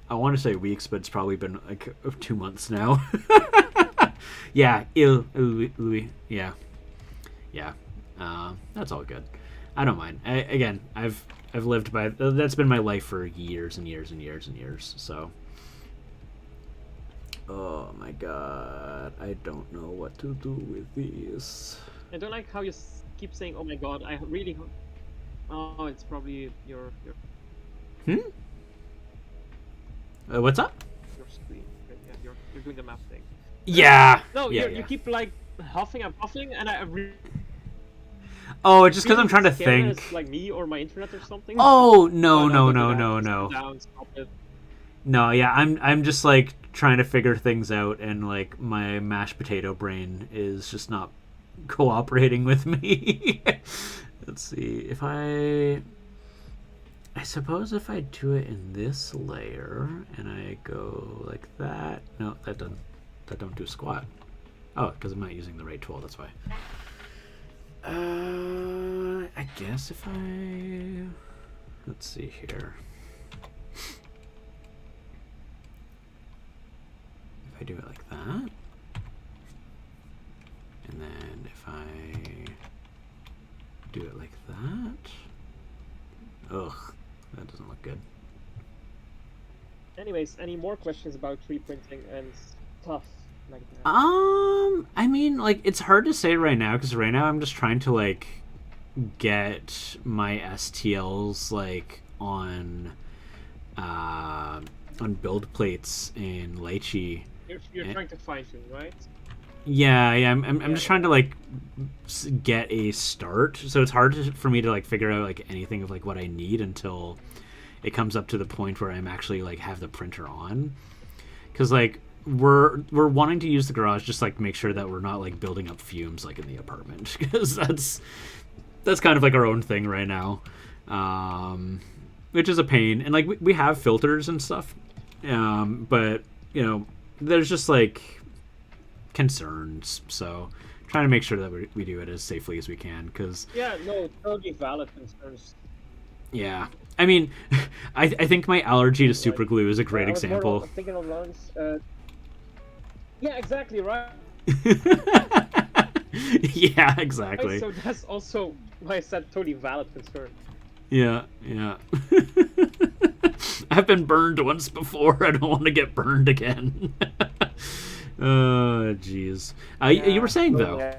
I want to say weeks, but it's probably been like 2 months now. Yeah, Louis. Yeah, yeah. That's all good. I don't mind. Again, I've lived by that's been my life for years and years and years and years. So, oh my god, I don't know what to do with these. I don't like how you keep saying, "Oh my god." I really. Oh, it's probably your. What's up? Your screen. Yeah, you're doing the map thing. Yeah. No, yeah, you keep like huffing and puffing, and I really. Oh, it's just because I'm trying to think. It's like me or my internet or something. Oh no. Down, stop it. No, yeah, I'm just like trying to figure things out, and like my mashed potato brain is just not cooperating with me. Let's see if I suppose if I do it in this layer and I go like that. No, that that don't do squat. Oh, because I'm not using the right tool, that's why. I guess if I... Let's see here. If I do it like that, and then if I do it like that, ugh, that doesn't look good. Anyways, any more questions about 3D printing and stuff like that? I mean, like, it's hard to say right now, because right now I'm just trying to, like, get my STLs, like, on build plates in Lychee. You're trying to fine tune, right? Yeah, I'm just trying to, like, get a start. So it's hard for me to, like, figure out, like, anything of, like, what I need until it comes up to the point where I'm actually, like, have the printer on. Because, like, we're wanting to use the garage just, like, make sure that we're not, like, building up fumes, like, in the apartment. Because that's kind of, like, our own thing right now. Which is a pain. And, like, we have filters and stuff. But, you know, there's just, like, concerns. So trying to make sure that we do it as safely as we can. Because yeah, no, totally valid concerns. Yeah. I mean, I think my allergy to super glue is a great example. Thinking of lungs. Yeah, exactly, right. Yeah, exactly. So that's also why I said totally valid concern. Yeah. I've been burned once before. I don't want to get burned again. Oh, jeez. You were saying, though.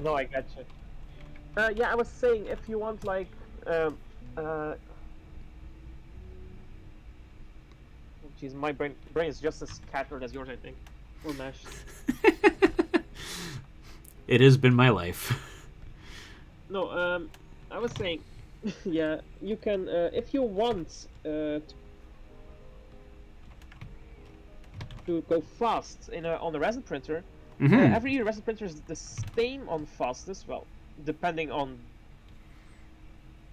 No, I got you. Yeah, I was saying if you want, like, jeez, my brain is just as scattered as yours, I think, or mashed. It has been my life. No, I was saying, yeah, you can, if you want to go fast on a resin printer. Every resin printer is the same on fastness, well, depending on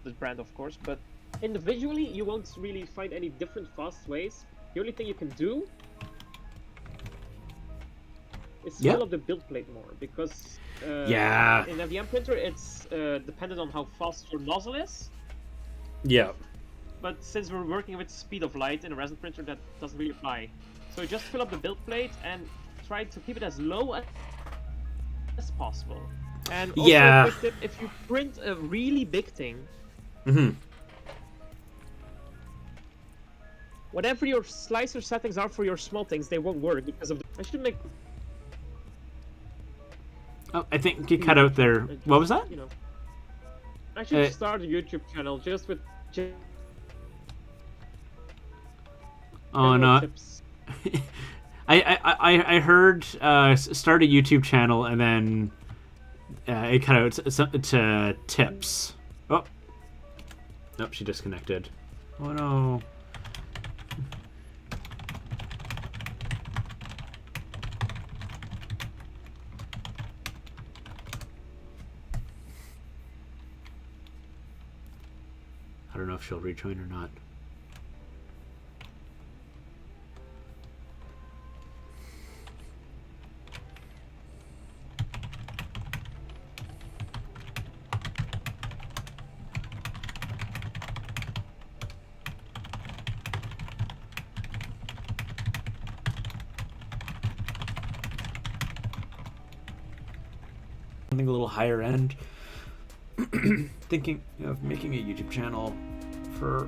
the brand, of course, but individually you won't really find any different fast ways. The only thing you can do is fill up the build plate more, because in a VM printer it's dependent on how fast your nozzle is. Yeah. But since we're working with speed of light in a resin printer, that doesn't really apply. So just fill up the build plate and try to keep it as low as possible. And also, if you print a really big thing, whatever your slicer settings are for your small things, they won't work because of I should make... Oh, I think you cut out there. What was that? You know, I should start a YouTube channel just with... Oh, no. Tips. I heard start a YouTube channel and then it cut out to tips. Oh, nope, she disconnected. Oh no. I don't know if she'll rejoin or not. Something a little higher end. Thinking of making a YouTube channel for